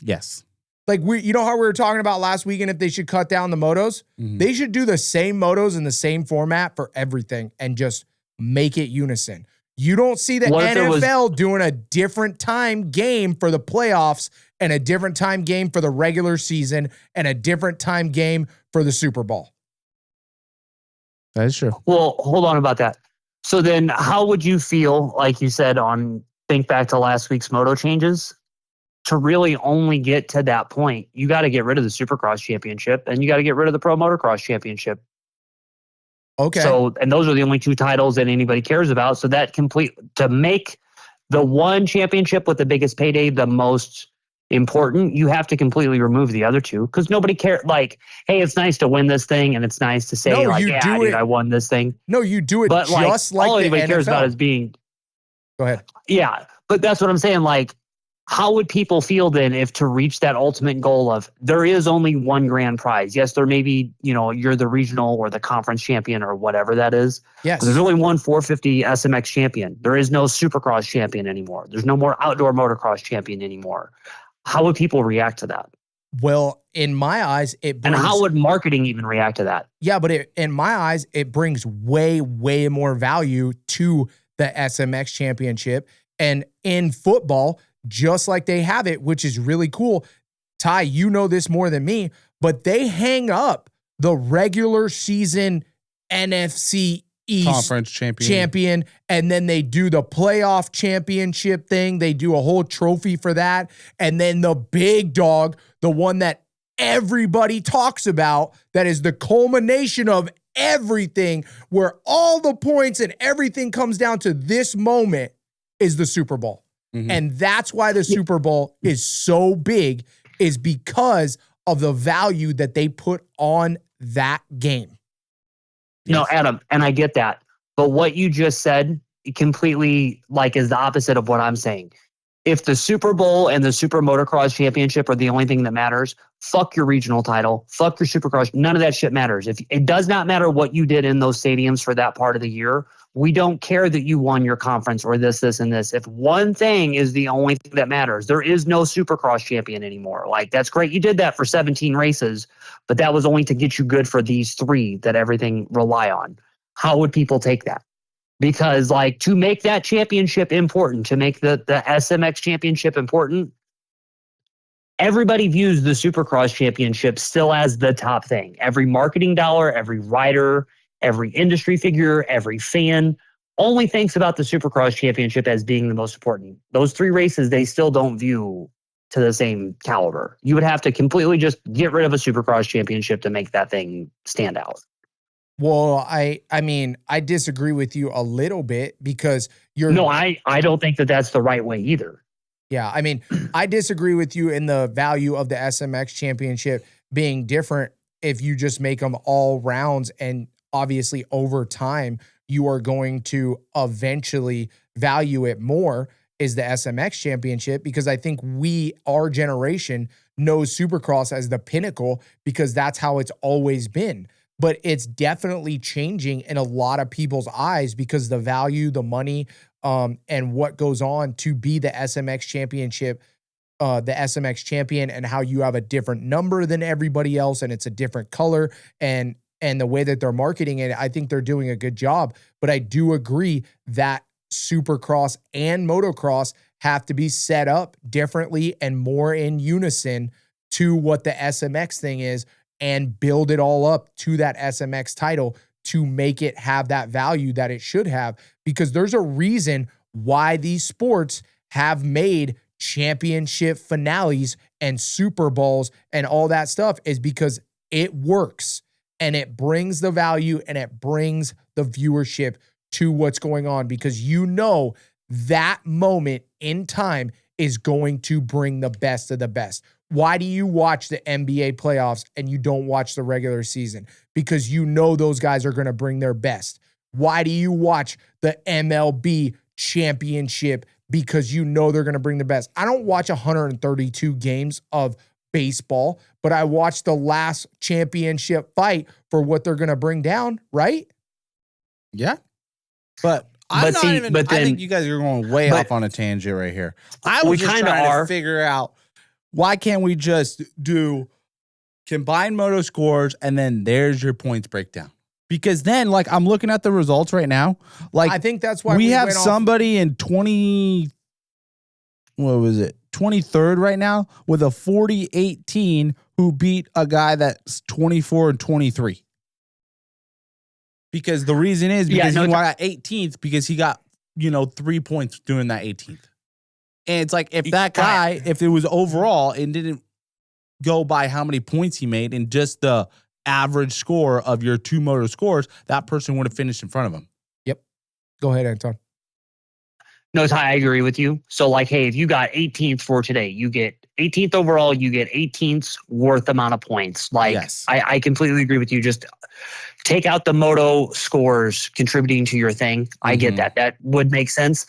Yes. Like, you know how we were talking about last weekend if they should cut down the motos? Mm-hmm. They should do the same motos in the same format for everything and just make it unison. You don't see the NFL doing a different time game for the playoffs and a different time game for the regular season and a different time game for the Super Bowl. That is true. Well, hold on about that. So then how would you feel, like you said, think back to last week's moto changes? To really only get to that point, you got to get rid of the Supercross Championship and you got to get rid of the Pro Motocross Championship. Okay. So, and those are the only two titles that anybody cares about. So that to make the one championship with the biggest payday the most important, you have to completely remove the other two because nobody cares. Like, hey, it's nice to win this thing and it's nice to say, I won this thing. No, you do it but just like all the anybody NFL. cares about is being. Go ahead. Yeah, but that's what I'm saying. Like, how would people feel then if to reach that ultimate goal of there is only one grand prize? Yes, there may be, you're the regional or the conference champion or whatever that is. Yes. There's only one 450 SMX champion. There is no Supercross champion anymore. There's no more outdoor motocross champion anymore. How would people react to that? Well, in my eyes, it brings... And how would marketing even react to that? Yeah, but in my eyes, it brings way, way more value to the SMX championship. And in football, just like they have it, which is really cool. Ty, you know this more than me, but they hang up the regular season NFC East Conference champion, and then they do the playoff championship thing. They do a whole trophy for that. And then the big dog, the one that everybody talks about, that is the culmination of everything, where all the points and everything comes down to this moment, is the Super Bowl. Mm-hmm. And that's why the Super Bowl is so big, is because of the value that they put on that game. No, Adam, and I get that. But what you just said completely is the opposite of what I'm saying. If the Super Bowl and the Super Motocross Championship are the only thing that matters, fuck your regional title, fuck your Supercross. None of that shit matters. If it does not matter what you did in those stadiums for that part of the year, we don't care that you won your conference or this, and this. If one thing is the only thing that matters, there is no Supercross champion anymore. That's great. You did that for 17 races, but that was only to get you good for these 3 that everything rely on. How would people take that? Because to make that championship important, to make the SMX championship important, everybody views the Supercross championship still as the top thing. Every marketing dollar, every rider, every industry figure, every fan only thinks about the Supercross championship as being the most important. Those 3 races, they still don't view to the same caliber. You would have to completely just get rid of a Supercross championship to make that thing stand out. Well, I mean, I disagree with you a little bit because you're... No, I don't think that that's the right way either. Yeah, I mean, I disagree with you in the value of the SMX championship being different if you just make them all rounds, and obviously over time, you are going to eventually value it more, is the SMX championship, because I think our generation knows Supercross as the pinnacle because that's how it's always been. But it's definitely changing in a lot of people's eyes because the value, the money, and what goes on to be the SMX championship, the SMX champion, and how you have a different number than everybody else, and it's a different color, and the way that they're marketing it, I think they're doing a good job. But I do agree that Supercross and Motocross have to be set up differently and more in unison to what the SMX thing is, and build it all up to that SMX title to make it have that value that it should have. Because there's a reason why these sports have made championship finales and Super Bowls and all that stuff, is because it works and it brings the value and it brings the viewership to what's going on. Because that moment in time is going to bring the best of the best. Why do you watch the NBA playoffs and you don't watch the regular season? Because you know those guys are going to bring their best. Why do you watch the MLB championship? Because you know they're going to bring the best. I don't watch 132 games of baseball, but I watch the last championship fight for what they're going to bring down, right? Yeah. But I think you guys are going way off on a tangent right here. I was just trying to figure out, why can't we just do combined moto scores and then there's your points breakdown? Because then, like, I'm looking at the results right now. Like, I think that's why we have somebody in 23rd right now with a 40-18 who beat a guy that's 24-23. Because the reason is because he got 18th because he got, 3 points doing that 18th. And it's like, if that guy, if it was overall and didn't go by how many points he made and just the average score of your two moto scores, that person would have finished in front of him. Yep. Go ahead, Anton. No, Ty, I agree with you. So, like, hey, if you got 18th for today, you get 18th overall, you get 18th's worth amount of points. Like, yes. I completely agree with you. Just take out the moto scores contributing to your thing. I get that. That would make sense.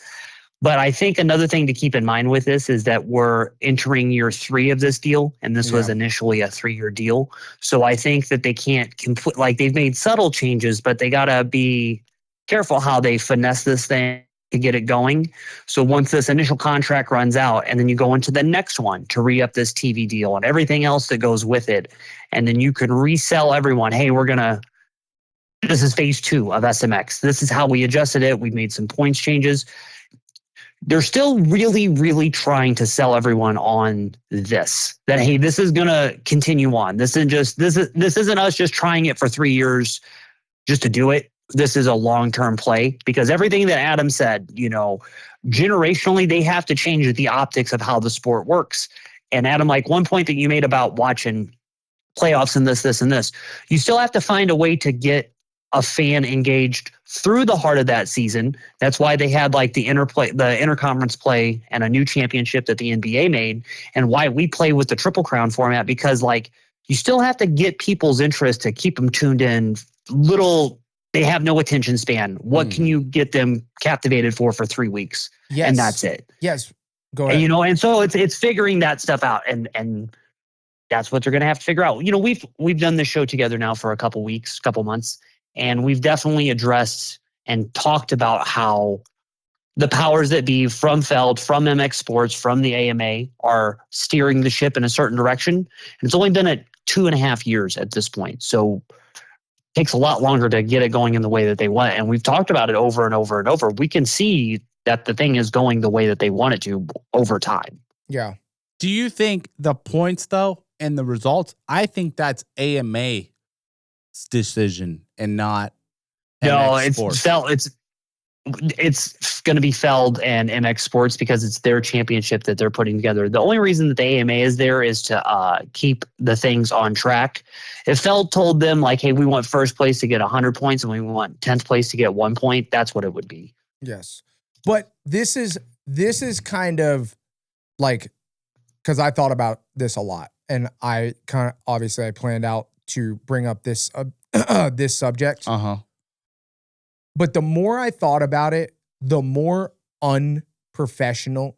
But I think another thing to keep in mind with this is that we're entering year 3 of this deal, and this was initially a 3-year deal. So I think that they can't they've made subtle changes, but they got to be careful how they finesse this thing to get it going. So once this initial contract runs out, and then you go into the next one to re-up this TV deal and everything else that goes with it, and then you can resell everyone, hey, this is phase 2 of SMX. This is how we adjusted it. We made some points changes. They're still really, really trying to sell everyone on this. That, hey, this is gonna continue on. This isn't us just trying it for 3 years just to do it. This is a long-term play, because everything that Adam said, generationally, they have to change the optics of how the sport works. And Adam, like one point that you made about watching playoffs and this, and this, you still have to find a way to get a fan engaged through the heart of that season. That's why they had like the interconference play and a new championship that the NBA made, and why we play with the Triple Crown format, because like you still have to get people's interest to keep them tuned in. They have no attention span. What can you get them captivated for 3 weeks? Yes. And that's it. Yes. Go ahead. And, and so it's figuring that stuff out, and that's what they're going to have to figure out. We've done this show together now for a couple months. And we've definitely addressed and talked about how the powers that be from Feld, from MX Sports, from the AMA are steering the ship in a certain direction. And it's only been at 2.5 years at this point. So it takes a lot longer to get it going in the way that they want. And we've talked about it over and over and over. We can see that the thing is going the way that they want it to over time. Yeah. Do you think the points, though, and the results, I think that's AMA decision and not MX Sports. It's going to be Feld and MX Sports, because it's their championship that they're putting together. The only reason that the AMA is there is to keep the things on track. If Feld told them like, hey, we want first place to get 100 points and we want 10th place to get 1 point, that's what it would be. Yes. But this is kind of like, because I thought about this a lot, and I planned out to bring up this this subject. But the more I thought about it, the more unprofessional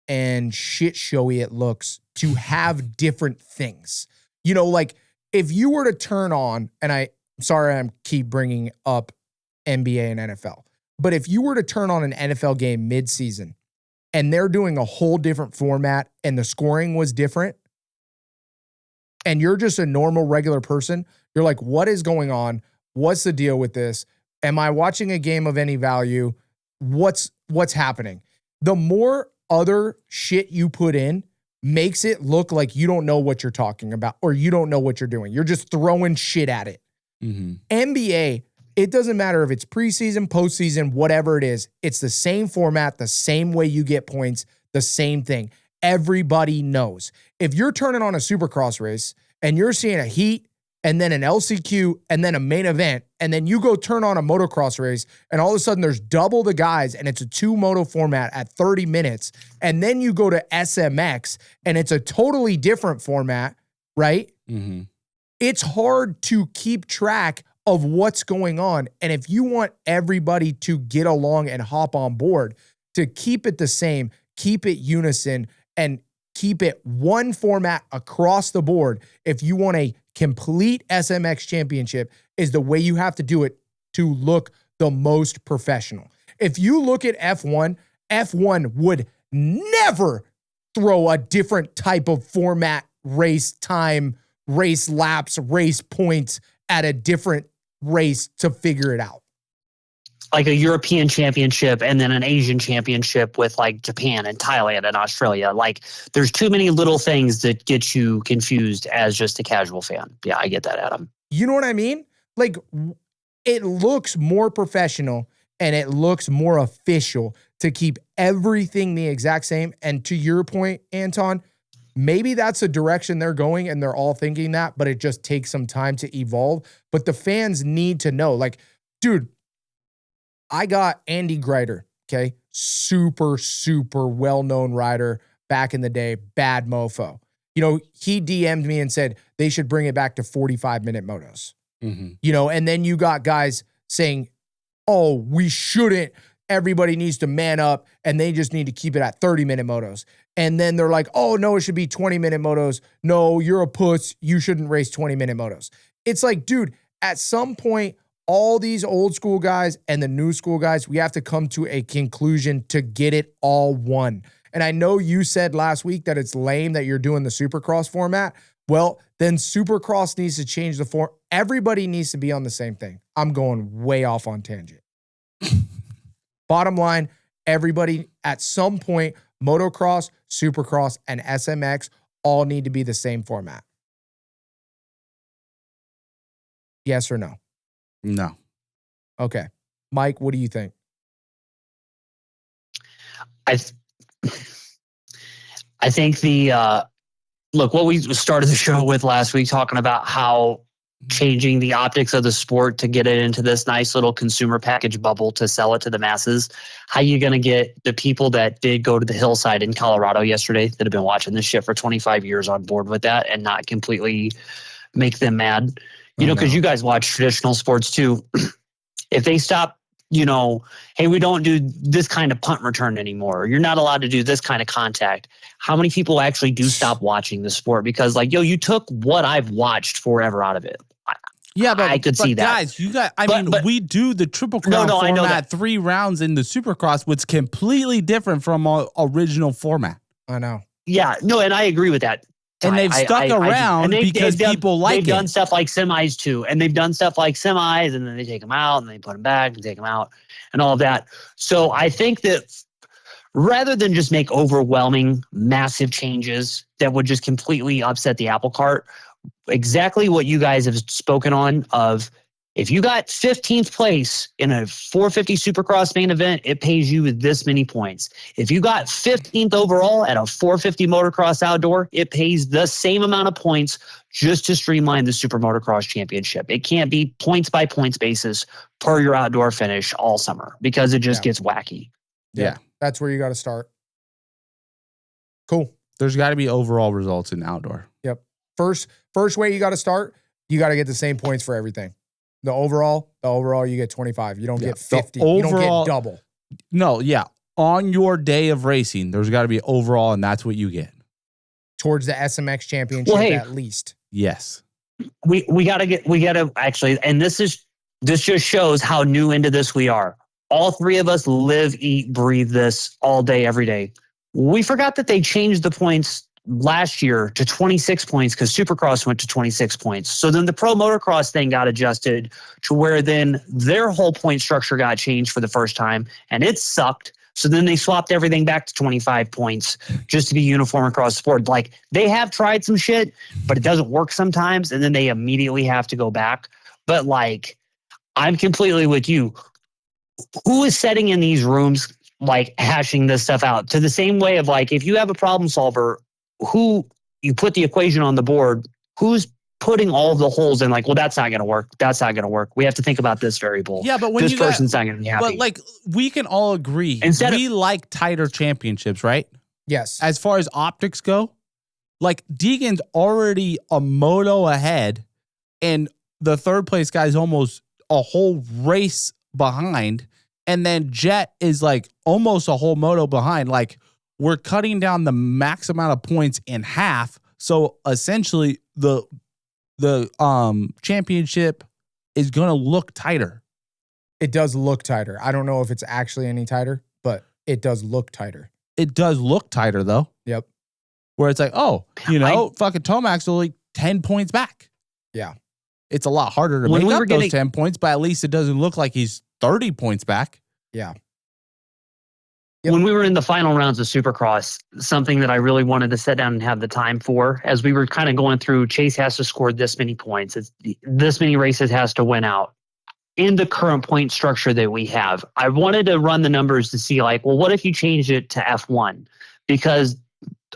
and shit showy it looks to have different things. Like if you were to turn on, and I'm keep bringing up NBA and NFL, but if you were to turn on an NFL game mid-season and they're doing a whole different format and the scoring was different, and you're just a normal, regular person, you're like, what is going on? What's the deal with this? Am I watching a game of any value? What's happening? The more other shit you put in makes it look like you don't know what you're talking about, or you don't know what you're doing. You're just throwing shit at it. NBA, it doesn't matter if it's preseason, postseason, whatever it is. It's the same format, the same way you get points, the same thing. Everybody knows. If you're turning on a Supercross race and you're seeing a heat and then an LCQ, and then a main event, and then you go turn on a motocross race, and all of a sudden there's double the guys, and it's a 2-moto format at 30 minutes, and then you go to SMX, and it's a totally different format, right? Mm-hmm. It's hard to keep track of what's going on, and if you want everybody to get along and hop on board, to keep it the same, keep it unison, and keep it one format across the board, if you want a complete SMX championship, is the way you have to do it to look the most professional. If you look at F1, F1 would never throw a different type of format, race time, race laps, race points at a different race to figure it out. Like a European championship and then an Asian championship with like Japan and Thailand and Australia. Like there's too many little things that get you confused as just a casual fan. Yeah, I get that, Adam. You know what I mean? Like it looks more professional and it looks more official to keep everything the exact same. And to your point, Anton, maybe that's a direction they're going and they're all thinking that, but it just takes some time to evolve. But the fans need to know, like, dude, I got Andy Greider, okay? Super, super well-known rider back in the day, bad mofo. You know, he DM'd me and said they should bring it back to 45-minute motos. Mm-hmm. You know, and then you got guys saying, oh, we shouldn't. Everybody needs to man up and they just need to keep it at 30-minute motos. And then they're like, oh, no, it should be 20-minute motos. No, you're a puss. You shouldn't race 20-minute motos. It's like, dude, at some point, all these old school guys and the new school guys, we have to come to a conclusion to get it all one. And I know you said last week that it's lame that you're doing the Supercross format. Well, then Supercross needs to change the form. Everybody needs to be on the same thing. I'm going way off on tangent. Bottom line, everybody at some point, motocross, Supercross, and SMX all need to be the same format. Yes or no? No. Okay. Mike, what do you think? I think look, what we started the show with last week, talking about how changing the optics of the sport to get it into this nice little consumer package bubble to sell it to the masses. How you going to get the people that did go to the hillside in Colorado yesterday that have been watching this shit for 25 years on board with that and not completely make them mad? You know, because you guys watch traditional sports too. If they stop, you know, hey, we don't do this kind of punt return anymore. You're not allowed to do this kind of contact. How many people actually do stop watching the sport? Because like, yo, you took what I've watched forever out of it. Yeah, but I could see that. Guys, you got. But we do the Triple Crown format 3 rounds in the Supercross, which is completely different from our original format. I know. Yeah, no, and I agree with that. And they've stuck around because people like it. They've done stuff like semis too. And they've done stuff like semis and then they take them out and they put them back and take them out and all of that. So I think that rather than just make overwhelming, massive changes that would just completely upset the apple cart, exactly what you guys have spoken on of, if you got 15th place in a 450 Supercross main event, it pays you with this many points. If you got 15th overall at a 450 Motocross Outdoor, it pays the same amount of points just to streamline the Super Motocross Championship. It can't be points by points basis per your outdoor finish all summer because it just gets wacky. Yeah. That's where you got to start. Cool. There's got to be overall results in outdoor. Yep. First way you got to start, you got to get the same points for everything. The overall, you get 25. You don't get 50. You don't get double. No, yeah. On your day of racing, there's got to be overall, and that's what you get. Towards the SMX championship, at least. Yes. We gotta actually, and this just shows how new into this we are. All three of us live, eat, breathe this all day, every day. We forgot that they changed the points last year to 26 points because Supercross went to 26 points. So then the Pro Motocross thing got adjusted to where then their whole point structure got changed for the first time and it sucked. So then they swapped everything back to 25 points just to be uniform across the board. Like they have tried some shit, but it doesn't work sometimes. And then they immediately have to go back. But like, I'm completely with you. Who is sitting in these rooms, like hashing this stuff out to the same way of like, if you have a problem solver, who you put the equation on the board, who's putting all the holes in, like, well, that's not going to work. That's not going to work. We have to think about this variable. Yeah, but when this person's not going to be happy. But like, we can all agree, we like tighter championships, right? Yes. As far as optics go, like Deegan's already a moto ahead, and the third place guy's almost a whole race behind, and then Jett is like almost a whole moto behind. Like, we're cutting down the max amount of points in half. So essentially, the championship is going to look tighter. It does look tighter. I don't know if it's actually any tighter, but it does look tighter. It does look tighter, though. Yep. Where it's like, oh, fucking Tomac's only 10 points back. Yeah. It's a lot harder to make up those 10 points, but at least it doesn't look like he's 30 points back. Yeah. Yep. When we were in the final rounds of Supercross, something that I really wanted to sit down and have the time for, as we were kind of going through, Chase has to score this many points. This many races has to win out. In the current point structure that we have, I wanted to run the numbers to see, like, well, what if you change it to F1? Because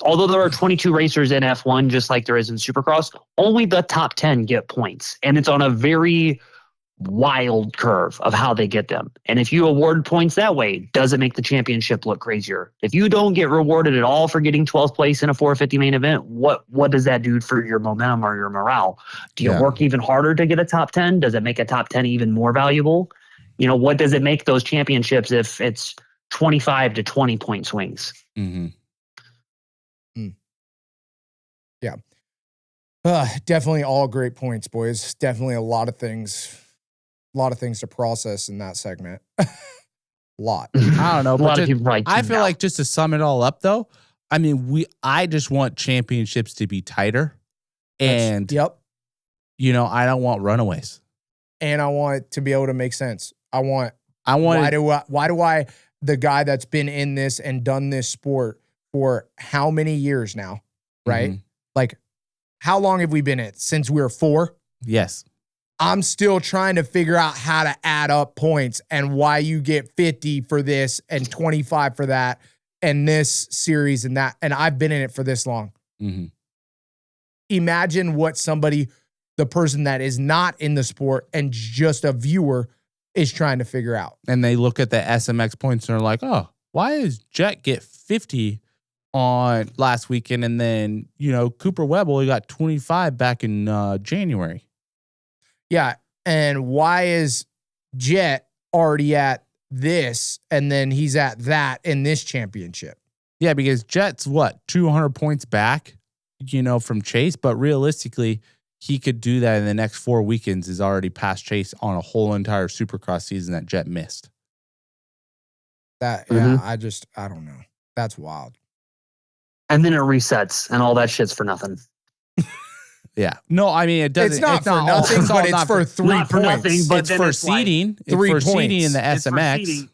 although there are 22 racers in F1, just like there is in Supercross, only the top 10 get points. And it's on a very wild curve of how they get them. And if you award points that way, does it make the championship look crazier? If you don't get rewarded at all for getting 12th place in a 450 main event, what does that do for your momentum or your morale? Do you work even harder to get a top 10? Does it make a top 10 even more valuable? You know, what does it make those championships if it's 25 to 20 point swings? Mm-hmm. Yeah. Definitely all great points, boys. Definitely a lot of things to process in that segment. A lot. I don't know. A lot of people I feel like, just to sum it all up, though, I mean, I just want championships to be tighter. And, you know, I don't want runaways. And I want it to be able to make sense. Why do I, the guy that's been in this and done this sport for how many years now, right? Mm-hmm. Like, how long have we been in it? Since we were 4? Yes. I'm still trying to figure out how to add up points and why you get 50 for this and 25 for that and this series and that. And I've been in it for this long. Mm-hmm. Imagine what the person that is not in the sport and just a viewer is trying to figure out. And they look at the SMX points and are like, oh, why does Jett get 50 on last weekend? And then, you know, Cooper Webb only got 25 back in January. Yeah. And why is Jett already at this and then he's at that in this championship? Yeah, because Jett's 200 points back, you know, from Chase. But realistically, he could do that in the next 4 weekends, is already past Chase on a whole entire Supercross season that Jett missed. I don't know. That's wild. And then it resets and all that shit's for nothing. Yeah. No, I mean, it doesn't. It's not for nothing, but it's for 3 points. For nothing, but it's for seeding. It's for seeding in the SMX.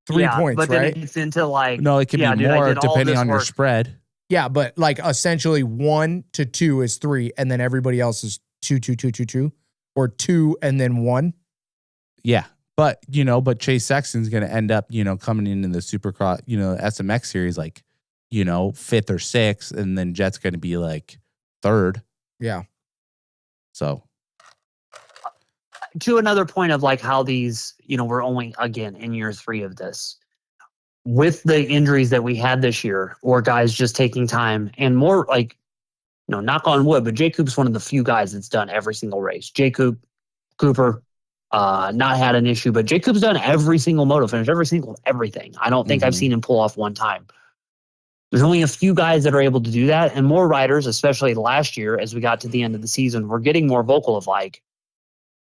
3 points, but right? Then it's into like... No, it can be more depending on your spread. Yeah, but like essentially 1 to 2 is 3, and then everybody else is 2, 2, 2, 2, 2, or 2 and then 1. Yeah. But, you know, Chase Sexton's going to end up, you know, coming into the Supercross, you know, SMX series, like, you know, 5th or 6th, and then Jett's going to be like 3rd. Yeah. So. To another point of like how these, you know, we're only, again, in year 3 of this. With the injuries that we had this year, or guys just taking time, and more like, you know, knock on wood, but J. Coop's one of the few guys that's done every single race. Cooper, not had an issue, but J. Coop's done every single moto finish, every single everything. I don't think I've seen him pull off one time. There's only a few guys that are able to do that, and more riders, especially last year, as we got to the end of the season, we're getting more vocal of like,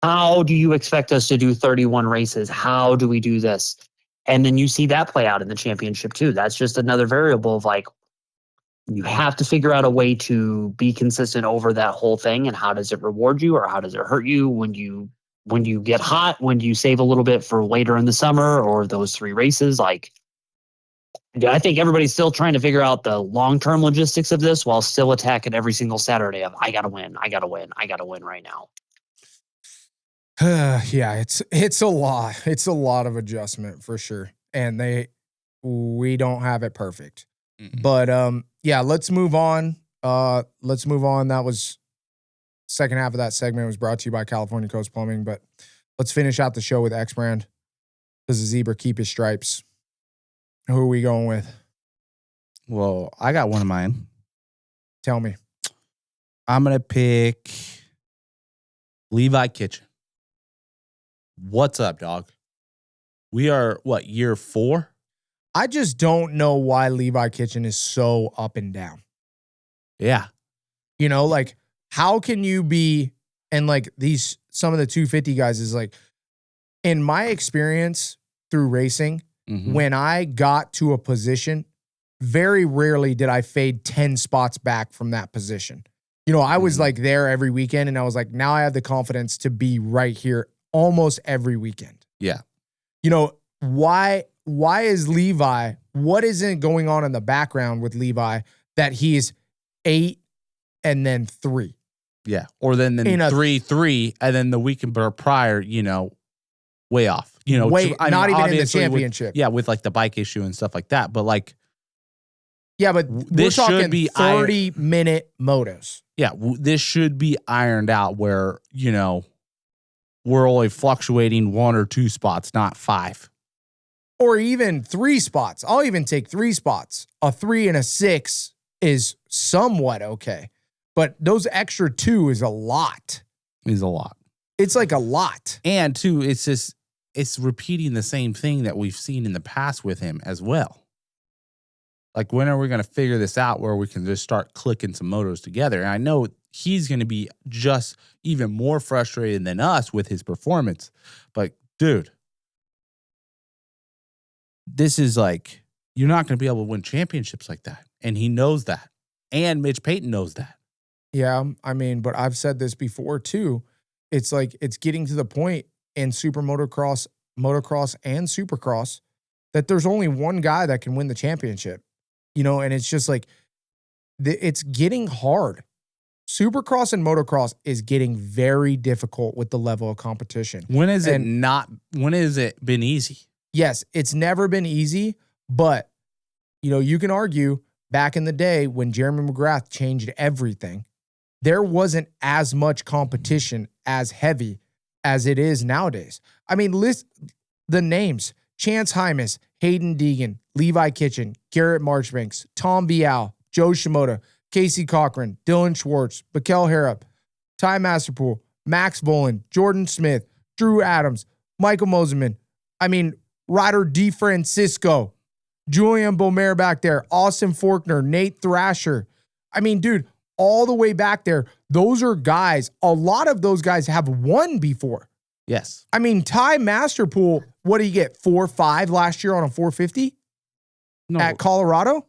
how do you expect us to do 31 races? How do we do this? And then you see that play out in the championship too. That's just another variable of like, you have to figure out a way to be consistent over that whole thing. And how does it reward you, or how does it hurt you when you get hot, when you save a little bit for later in the summer or those 3 races? Like, I think everybody's still trying to figure out the long-term logistics of this while still attacking every single Saturday of, I got to win right now. Yeah, it's a lot. It's a lot of adjustment for sure. And we don't have it perfect. Mm-hmm. But yeah, let's move on. That was second half of that segment was brought to you by California Coast Plumbing, but let's finish out the show with X Brand. Does the zebra keep his stripes? Who are we going with? Well, I got one of mine. Tell me. I'm going to pick Levi Kitchen. What's up, dog? We are, year 4? I just don't know why Levi Kitchen is so up and down. Yeah. You know, like, how can you be, and like some of the 250 guys is like, in my experience through racing, when I got to a position, very rarely did I fade 10 spots back from that position. You know, I was like there every weekend, and I was like, now I have the confidence to be right here almost every weekend. Yeah. You know, why is Levi, what isn't going on in the background with Levi that he's 8 and then 3? Yeah. Or then 3, and then the weekend prior, you know, way off. You know, not even in the championship. With like the bike issue and stuff like that. But like, yeah, but we're talking 30-minute motos. Yeah, this should be ironed out where, you know, we're only fluctuating 1 or 2 spots, not 5. Or even 3 spots. I'll even take 3 spots. A 3 and a 6 is somewhat okay. But those extra 2 is a lot. Is a lot. It's like a lot. And too, it's repeating the same thing that we've seen in the past with him as well. Like, when are we going to figure this out where we can just start clicking some motos together? And I know he's going to be just even more frustrated than us with his performance. But, dude, this is like, you're not going to be able to win championships like that. And he knows that. And Mitch Payton knows that. Yeah, I mean, but I've said this before too. It's like, it's getting to the point in super motocross and supercross that there's only one guy that can win the championship. You know, and it's just like, it's getting hard. Supercross and motocross is getting very difficult with the level of competition. When has it been easy? Yes, it's never been easy, but, you know, you can argue back in the day when Jeremy McGrath changed everything, there wasn't as much competition as heavy as it is nowadays. I mean, list the names: Chance Hymas, Hayden Deegan, Levi Kitchen, Garrett Marchbanks, Tom Vial, Joe Shimoda, Casey Cochran, Dylan Schwartz, Mikel Harrop, Ty Masterpool, Max Boland, Jordan Smith, Drew Adams, Michael Moseman. I mean, Ryder DeFrancisco, Julian Beaumer back there, Austin Faulkner, Nate Thrasher. I mean, dude, all the way back there, those are guys, a lot of those guys have won before. Yes. I mean, Ty Masterpool, what did he get? 4.5 last year on a 450? No. At Colorado?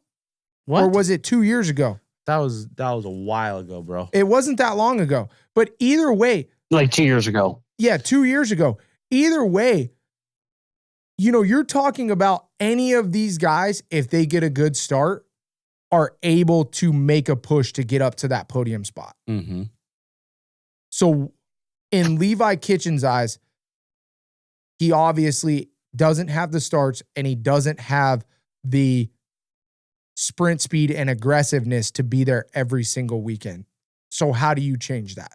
What? Or was it 2 years ago? That was a while ago, bro. It wasn't that long ago. But either way. Like 2 years ago. Yeah, 2 years ago. Either way, you know, you're talking about any of these guys, if they get a good start, are able to make a push to get up to that podium spot. Mm-hmm. So in Levi Kitchen's eyes, he obviously doesn't have the starts and he doesn't have the sprint speed and aggressiveness to be there every single weekend. So how do you change that?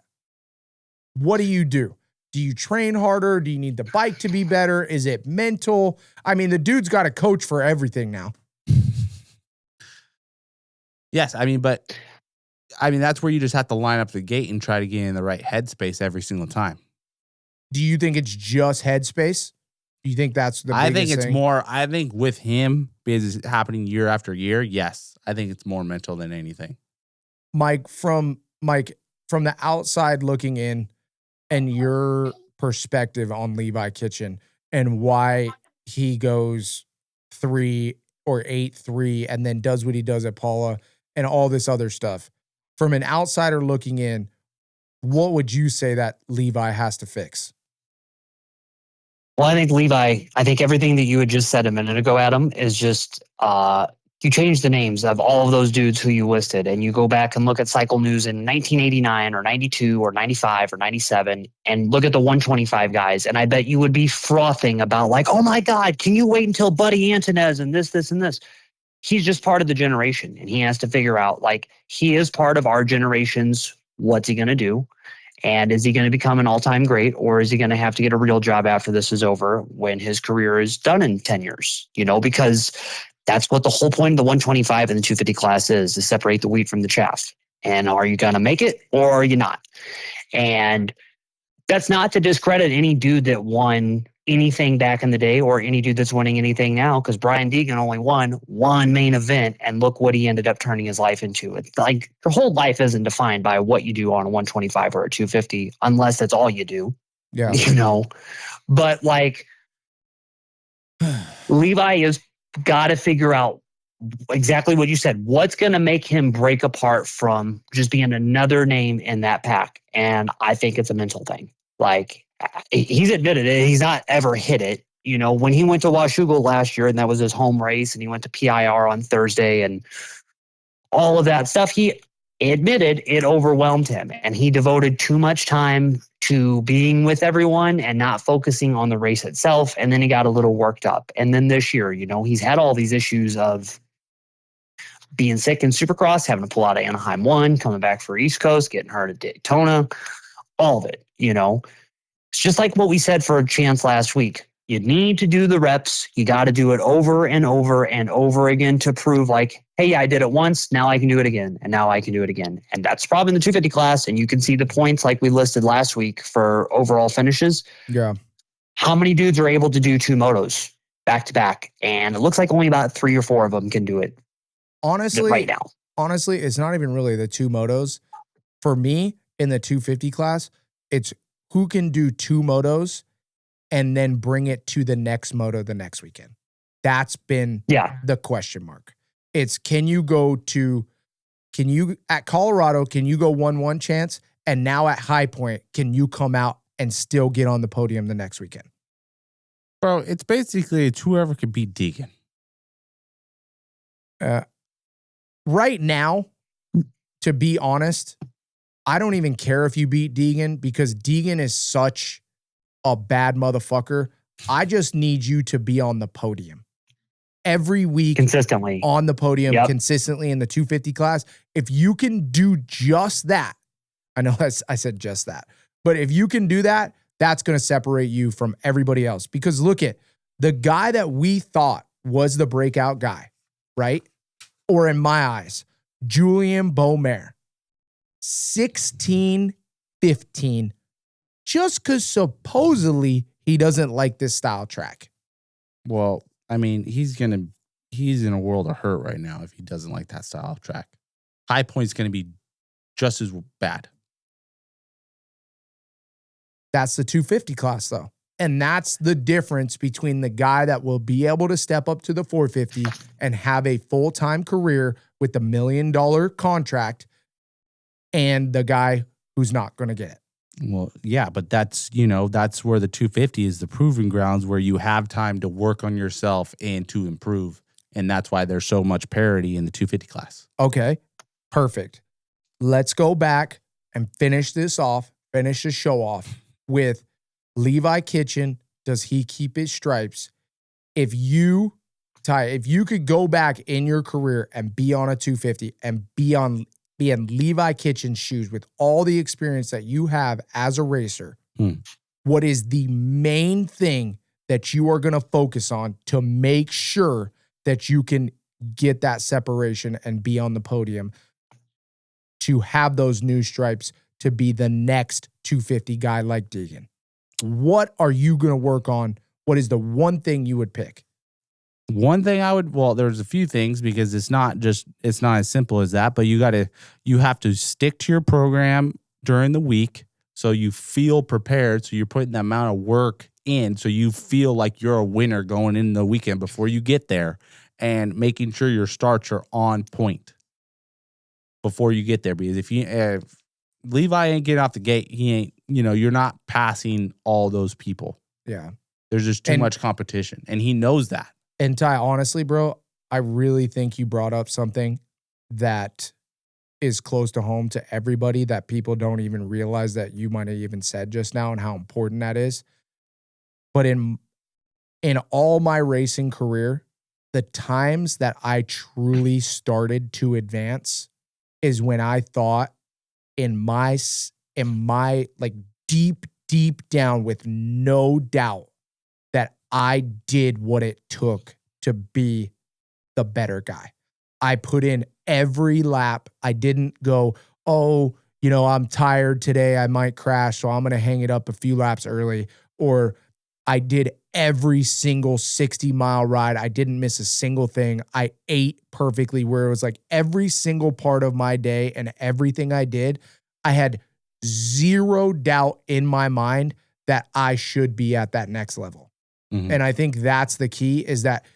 What do you do? Do you train harder? Do you need the bike to be better? Is it mental? I mean, the dude's got a coach for everything now. Yes, that's where you just have to line up the gate and try to get in the right headspace every single time. Do you think it's just headspace? Do you think that's the biggest I think it's thing? more, I think with him, because it's happening year after year, yes, I think it's more mental than anything. Mike, from the outside looking in and your perspective on Levi Kitchen and why he goes 3 or 8-3 and then does what he does at Paula and all this other stuff. From an outsider looking in, what would you say that Levi has to fix? Well, I think everything that you had just said a minute ago, Adam, is just you change the names of all of those dudes who you listed, and you go back and look at Cycle News in 1989 or 92 or 95 or 97 and look at the 125 guys, and I bet you would be frothing about like, oh my God, can you wait until Buddy Antunez and this, and this? He's just part of the generation, and he has to figure out, like, he is part of our generation's what's he going to do? And is he going to become an all-time great, or is he going to have to get a real job after this is over when his career is done in 10 years? Because that's what the whole point of the 125 and the 250 class is to separate the wheat from the chaff. And are you going to make it or are you not? And that's not to discredit any dude that won anything back in the day or any dude that's winning anything now, because Brian Deegan only won one main event, and look what he ended up turning his life into. It's like your whole life isn't defined by what you do on a 125 or a 250, unless that's all you do. Yeah. But like Levi has got to figure out exactly what you said. What's going to make him break apart from just being another name in that pack? And I think it's a mental thing. Like, he's admitted it. He's not ever hit it. When he went to Washougal last year and that was his home race, and he went to PIR on Thursday and all of that stuff, he admitted it overwhelmed him, and he devoted too much time to being with everyone and not focusing on the race itself. And then he got a little worked up. And then this year, he's had all these issues of being sick in Supercross, having to pull out of Anaheim 1, coming back for East Coast, getting hurt at Daytona, all of it, It's just like what we said for a chance last week. You need to do the reps. You got to do it over and over and over again to prove like, hey, I did it once. Now I can do it again. And now I can do it again. And that's probably in the 250 class. And you can see the points like we listed last week for overall finishes. Yeah. How many dudes are able to do 2 motos back to back? And it looks like only about 3 or 4 of them can do it. Honestly, right now. Honestly, it's not even really the 2 motos. For me, in the 250 class, it's who can do 2 motos and then bring it to the next moto the next weekend. That's been the question mark. It's at Colorado, can you go 1-1 chance? And now at High Point, can you come out and still get on the podium the next weekend? Bro, it's basically it's whoever can beat Deegan. Right now, to be honest, I don't even care if you beat Deegan, because Deegan is such a bad motherfucker. I just need you to be on the podium every week, consistently on the podium, consistently in the 250 class. If you can do just that, I know I said just that, but if you can do that, that's going to separate you from everybody else. Because look at the guy that we thought was the breakout guy, right? Or in my eyes, Julian Beaumer, 16-15, just because supposedly he doesn't like this style track. Well, I mean, he's in a world of hurt right now if he doesn't like that style of track. High Point's going to be just as bad. That's the 250 class, though. And that's the difference between the guy that will be able to step up to the 450 and have a full-time career with the $1 million contract and the guy who's not going to get it. Well, yeah, but that's where the 250 is the proving grounds where you have time to work on yourself and to improve. And that's why there's so much parity in the 250 class. Okay, perfect. Let's go back and finish the show off with Levi Kitchen. Does he keep his stripes? If you could go back in your career and be on a 250 and be in Levi Kitchen's shoes with all the experience that you have as a racer, what is the main thing that you are going to focus on to make sure that you can get that separation and be on the podium to have those new stripes to be the next 250 guy like Deegan? What are you going to work on? What is the one thing you would pick? One thing there's a few things, because it's not as simple as that, but you have to stick to your program during the week so you feel prepared. So you're putting the amount of work in so you feel like you're a winner going in the weekend before you get there, and making sure your starts are on point before you get there. Because if Levi ain't getting off the gate, he ain't, you're not passing all those people. Yeah. There's just too much competition, and he knows that. And Ty, honestly, bro, I really think you brought up something that is close to home to everybody that people don't even realize that you might have even said just now, and how important that is. But in all my racing career, the times that I truly started to advance is when I thought in my in my like deep down with no doubt that I did what it took to be the better guy. I put in every lap. I didn't go, oh, you know, I'm tired today, I might crash, so I'm going to hang it up a few laps early. Or I did every single 60-mile ride. I didn't miss a single thing. I ate perfectly, where it was like every single part of my day and everything I did, I had zero doubt in my mind that I should be at that next level. Mm-hmm. And I think that's the key, is that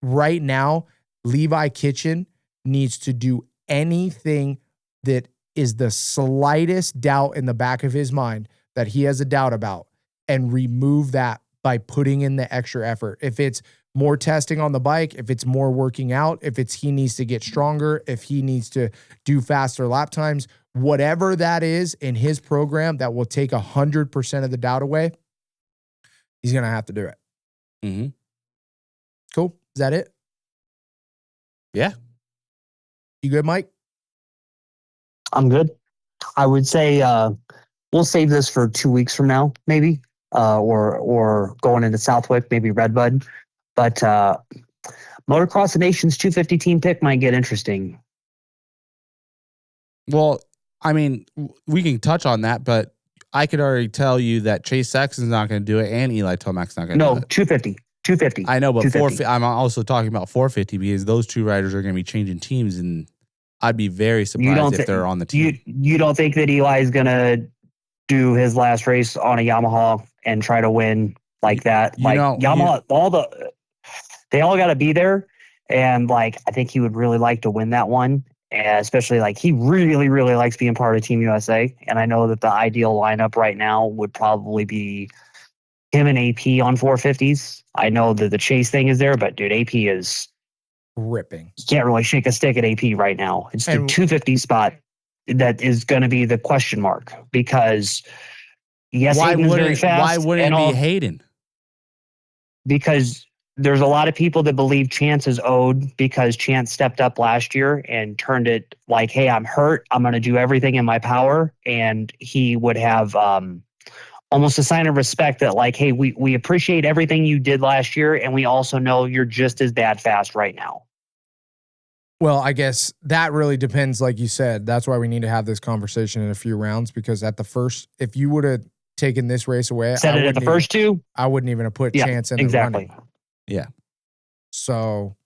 right now, Levi Kitchen needs to do anything that is the slightest doubt in the back of his mind that he has a doubt about, and remove that by putting in the extra effort. If it's more testing on the bike, if it's more working out, if it's he needs to get stronger, if he needs to do faster lap times, whatever that is in his program that will take 100% of the doubt away, he's going to have to do it. Mm-hmm. Cool. Is that it? Yeah. You good, Mike? I'm good. I would say we'll save this for 2 weeks from now, maybe, or going into Southwick, maybe Redbud. But Motocross the Nation's 250 team pick might get interesting. Well, I mean, we can touch on that, but I could already tell you that Chase Sexton's not going to do it, and Eli Tomac's not going to do it. 250. I know, but 450. I'm also talking about 450 because those two riders are going to be changing teams, and I'd be very surprised if they're on the team. You don't think that Eli is going to do his last race on a Yamaha and try to win like that? Yamaha, they all got to be there, and I think he would really like to win that one. And especially he really, really likes being part of Team USA. And I know that the ideal lineup right now would probably be him and AP on 450s. I know that the Chase thing is there, but dude, AP is ripping. You can't really shake a stick at AP right now. It's the 250 spot that is going to be the question mark, because Hayden is very fast. Why wouldn't it be Hayden? Because there's a lot of people that believe Chance is owed, because Chance stepped up last year and turned it like, hey, I'm hurt, I'm going to do everything in my power. And he would have almost a sign of respect that hey, we appreciate everything you did last year, and we also know you're just as bad fast right now. Well, I guess that really depends, like you said. That's why we need to have this conversation in a few rounds, because at the first, if you would have taken this race away, first two, I wouldn't even have put Chance in the running. Yeah. So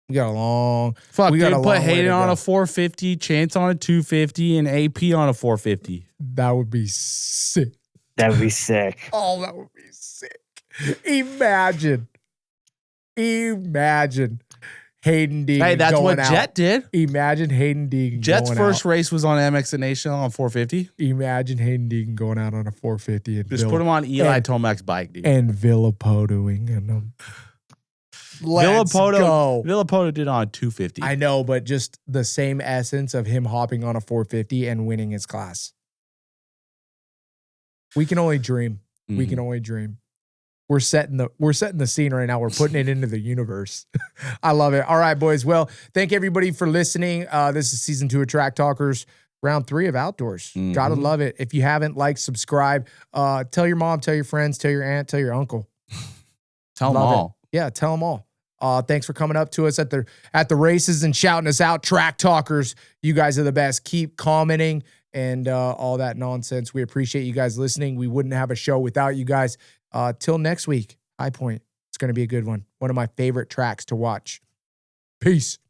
we got a long. We got to put Hayden on a 450, Chance on a 250, and AP on a 450. That would be sick. That would be sick. Oh, that would be sick. Imagine Hayden Deegan. Hey, that's what Jett did. Imagine Hayden Deegan. Jett's first race was on MX Nation on 450. Imagine Hayden Deegan going out on a 450 and just put him on Eli Tomac's bike, dude. And Villapoto-ing him. Villapoto did on 250. I know, but just the same essence of him hopping on a 450 and winning his class. We can only dream. Mm-hmm. We can only dream. We're setting the scene right now. We're putting it into the universe. I love it. All right, boys. Well, thank everybody for listening. This is season 2 of Track Talkers, round 3 of Outdoors. Mm-hmm. Gotta love it. If you haven't, subscribe. Tell your mom, tell your friends, tell your aunt, tell your uncle. Tell them all. Yeah, tell them all. Thanks for coming up to us at the races and shouting us out. Track Talkers, you guys are the best. Keep commenting and all that nonsense. We appreciate you guys listening. We wouldn't have a show without you guys. Till next week, High Point. It's going to be a good one. One of my favorite tracks to watch. Peace.